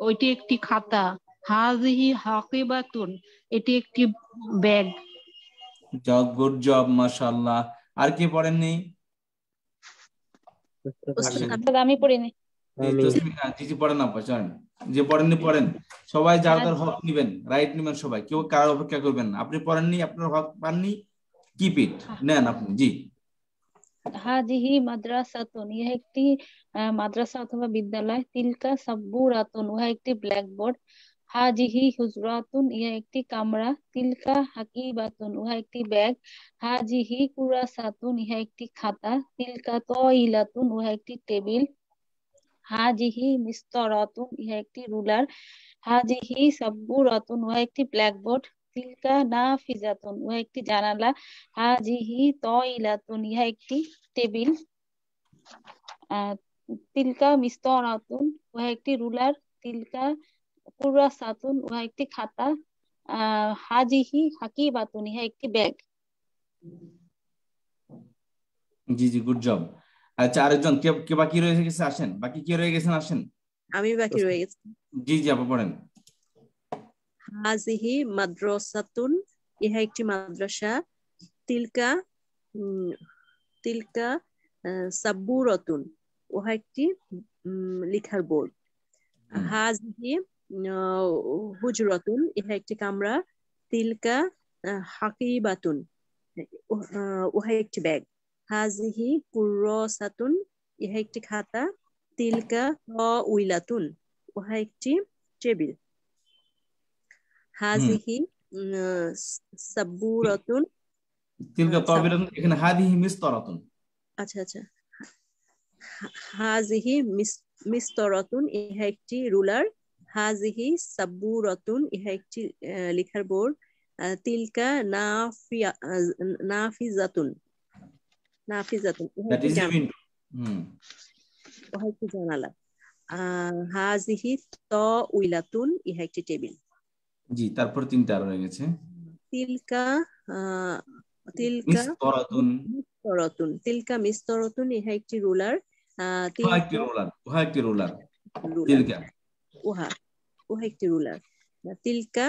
S7: ওইটি একটি খাতা। হাযিহি হাকিবাতুন, এটি একটি ব্যাগ।
S3: গুড জব, মাশাআল্লাহ। আর কি পড়েননি?
S4: আমি পড়িনি।
S3: জি পড়েন আপা, চলেন। যে পড়েননি পড়েন, সবাই যার যার হক নিবেন, রাইট নিবেন সবাই, কেউ কারো অপেক্ষা করবেন না। আপনি পড়েননি, আপনার হক পাননি, কিপ ইট, নেন আপনি। জি।
S4: হাজিহি মাদ্রাসাতুন, ইহা একটি মাদ্রাসা অথবা বিদ্যালয়। তিলকা সাব্বুরাতুন, উহা একটি ব্ল্যাকবোর্ড। হাজিহি হুজরাতুন, ইহা একটি কামরা। তিলকা হাকিবাতুন, উহা একটি ব্যাগ। হাজিহি কুরাসাতুন, ইহা একটি খাতা। তিলকা তাইলাতুন, উহা একটি টেবিল। হাজিহি মিস্তরাতুন, ইহা একটি রুলার। হাজিহি সাব্বুরাতুন, উহা একটি ব্ল্যাকবোর্ড। তিলকা নাফিজাতুন, উহা একটি জানালা। হাজিহি তাইলাতুন, ইহা একটি টেবিল। তিলকা মিস্তরাতুন, উহা একটি রুলার। তিলকা কুরাসাতুন, উহা একটি খাতা। হাজিহি হাকিবাতুন, ইহা একটি ব্যাগ।
S3: জি জি, গুড জব। আচ্ছা, আরেকজন কে বাকি রয়ে গেছে আসেন, বাকি কে রয়ে গেছেন আসেন।
S8: আমি বাকি রয়ে গেছি।
S3: জি জি আপা পড়েন।
S8: হাজিহি মাদ্রাসাতুন, ইহা একটি মাদ্রাসা। তিলকা তিলকা সাব্বুরাতুন, উহা একটি লিখার বোর্ড। হাজিহি হুজরাতুন, ইহা একটি কামরা। তিলকা হাকিবাতুন, উহা একটি ব্যাগ। হাজিহি কুররাসাতুন, ইহা একটি খাতা। তিলকা তাউইলাতুন, উহা একটি টেবিল। হাজিহি সাব্বুরাতুন,
S3: তিলকা তাবিরাতুন, এখানে হাদিহি মিসতারাতুন।
S8: আচ্ছা আচ্ছা, হাজিহি মিস্তরাতুন, ইহা একটি রুলার। হাজিহি সাব্বুরাতুন, ইহা একটি লেখার বোর্ড। তিলকা নাফিজাতুন,
S3: দ্যাট ইজ এ উইন্ডো।
S8: উহা একটি জানালা। হাজিহি তাউইলাতুন, ইহা একটি টেবিল।
S3: জি, তারপর তিনটা আর রয়ে গেছে।
S8: তিলকা মিস্তরাতুন, তিলকা মিস্তরাতুন, ইহা একটি রুলার।
S3: উহা একটি রুলার। তিলকা
S8: উহা একটি রুলার। তিলকা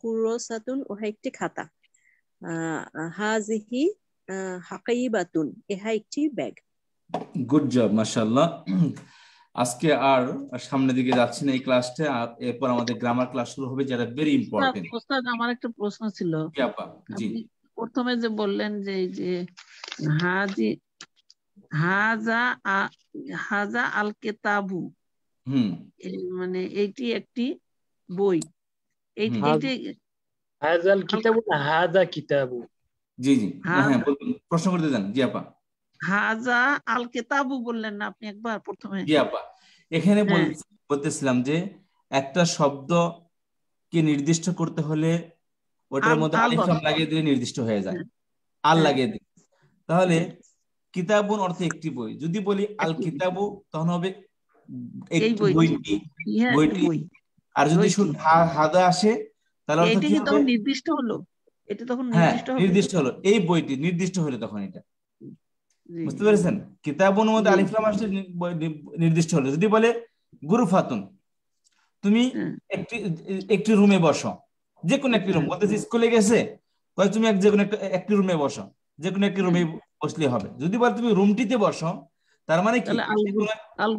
S8: কুররাসাতুন, উহা একটি খাতা। হাজিহি হাকিবাতুন, ইহা একটি ব্যাগ।
S3: গুড জব, মাশাআল্লাহ। আজকে আর সামনের দিকে যাচ্ছি না এই ক্লাসটা, এরপর আমাদের গ্রামার ক্লাস শুরু হবে, যেটা ভেরি ইম্পর্টেন্ট।
S2: ওস্তাদ, আমার একটা প্রশ্ন ছিল।
S3: জি,
S2: প্রথমে যে বললেন যে এই যে হাজা আল কিতাবু, মানে এইটি একটি বই।
S17: হাজাল কিতাবু না হাজা কিতাবু?
S3: জি জি, হ্যাঁ প্রশ্ন করতে দেন। জি আপা।
S2: হাজা আল কিতাবু বললেন না আপনি একবার প্রথমে?
S3: জি আপা, এখানে বলতেছিলাম যে একটা শব্দকে নির্দিষ্ট করতে হলে ওটার মধ্যে আলিফ লাম লাগিয়ে দিলে নির্দিষ্ট হয়ে যায়, আল লাগিয়ে দিলে। তাহলে কিতাবুন অর্থে একটি বই, যদি বলি আল কিতাবু তখন হবে একটি বইটি। আর যদি শুধু হাদা আসে তাহলে অর্থ কি হবে?
S2: নির্দিষ্ট হলো, এটা তখন
S3: নির্দিষ্ট হলো, এই বইটি নির্দিষ্ট হলো তখন এটা। বুঝতে পেরেছেন? কিতাবুন মধ্যে আলিফ লাম আসলে নির্দিষ্ট হলো। যদি বলে গুরফাতুন, তুমি একটি রুমে বসো, যে কোনো একটি রুম, বলতেছি স্কুলে গেছে, তুমি যে কোনো একটি রুমে বসো, যে কোনো একটি রুমে বসলে হবে। যদি বলে তুমি রুমটিতে বসো, তার মানে কি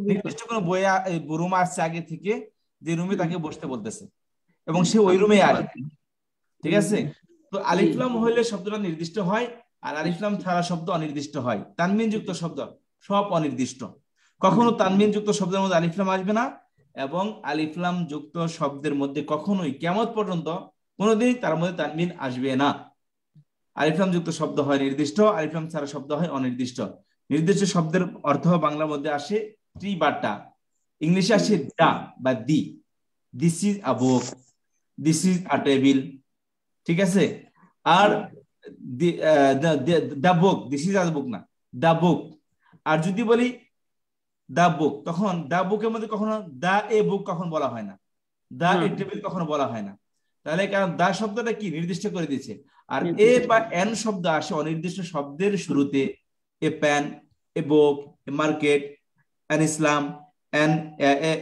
S3: নির্দিষ্ট কোনো রুম আসছে আগে থেকে, যে রুমে তাকে বসতে বলতেছে এবং সে ওই রুমে আসবে। ঠিক আছে? তো আলিফ লাম হইলে শব্দটা নির্দিষ্ট হয়, আর আলিফ লাম ছাড়া শব্দ অনির্দিষ্ট হয়। তানমিন যুক্ত শব্দ সব অনির্দিষ্ট, কখনো তানমিন যুক্ত শব্দের মধ্যে আলিফ লাম আসবে না, এবং আলিফ লাম যুক্ত শব্দের মধ্যে কখনোই কিয়ামত পর্যন্ত কোনোদিন তার মধ্যে তানমিন আসবে না। আলিফ লাম যুক্ত শব্দ হয় নির্দিষ্ট, আলিফ লাম ছাড়া শব্দ হয় অনির্দিষ্ট। নির্দিষ্ট শব্দের অর্থ বাংলার মধ্যে আসে ট্রি বা টা, ইংলিশে আসে দা বা the. This is a book, this is a table. ঠিক আছে? আর দা বুক, দিস ইজ আ বুক না, দা বুক। আর যদি বলি দা বুক, তখন দা বুকের মধ্যে কখনো দা এ বুক কখন বলা হয় না, দা এ টেবিল কখনো বলা হয় না। তাহলে কারণ দা শব্দটা কি নির্দিষ্ট করে দিয়েছে, আর এ বা এন শব্দ আসে অনির্দিষ্ট শব্দের শুরুতে। এ pan, a book, a market, an Islam, an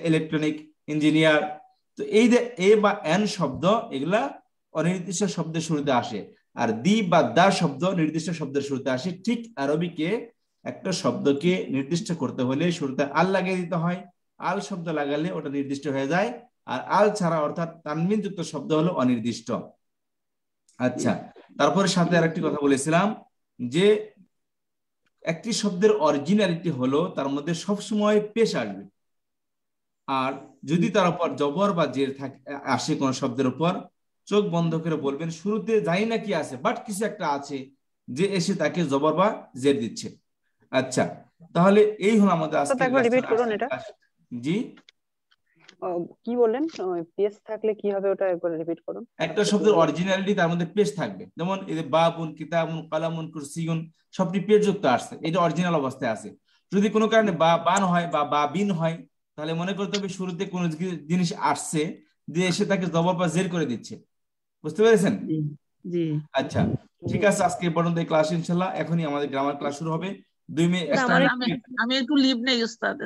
S3: electronic engineer. তো এই যে এ বা এন শব্দ এগুলা অনির্দিষ্ট শব্দের শুরুতে আসে, আর দি বা দা শব্দ নির্দিষ্ট শব্দের শুরুতে আসে। ঠিক আরবিকে একটা শব্দকে নির্দিষ্ট করতে হলে শুরুতে আল লাগিয়ে দিতে হয়, আল শব্দ লাগালে ওটা নির্দিষ্ট হয়ে যায়, আর আল ছাড়া অর্থাৎ তানবিন যুক্ত শব্দ হলো অনির্দিষ্ট। আচ্ছা, তারপরে সাথে আরেকটি কথা বলেছিলাম যে একটি শব্দের অরিজিনালিটি হলো তার মধ্যে সবসময় পেশ আসবে, আর যদি তার উপর জবর বা জের থাকে আসে কোন শব্দের উপর, চোখ বন্ধ করে বলবেন শুরুতে জানি না কি আছে, বাট কিছু একটা আছে যে এসে তাকে জবর বা জের দিচ্ছে। আচ্ছা, তাহলে এই হলো আমাদের আজকে
S9: রিপিট করুন এটা।
S3: জি
S9: কি বললেন, পেজ থাকলে কি হবে ওটা একবার রিপিট করুন।
S3: একটা শব্দের অরিজিনালিটি তার মধ্যে পেশ থাকবে, যেমন এই যে বাবুন, কিতাবুন, কালামুন, কুরসিয়ুন সবটি পেশ যুক্ত আসছে, এটা অরিজিনাল অবস্থায় আছে। যদি কোনো কারণে বা বান হয় বা বা বিন হয় তাহলে মনে করতে হবে শুরুতে কোন জিনিস আসছে দিয়ে এসে তাকে জবর বা জের করে দিচ্ছে। বুঝতে পেরেছেন?
S2: জি।
S3: আচ্ছা ঠিক আছে, আজকে এই পর্যন্ত ক্লাস ইনশাআল্লাহ। এখনই আমাদের গ্রামার ক্লাস শুরু হবে। 2 মিনিট
S2: আমি একটু লিভ নেই উস্তাদ।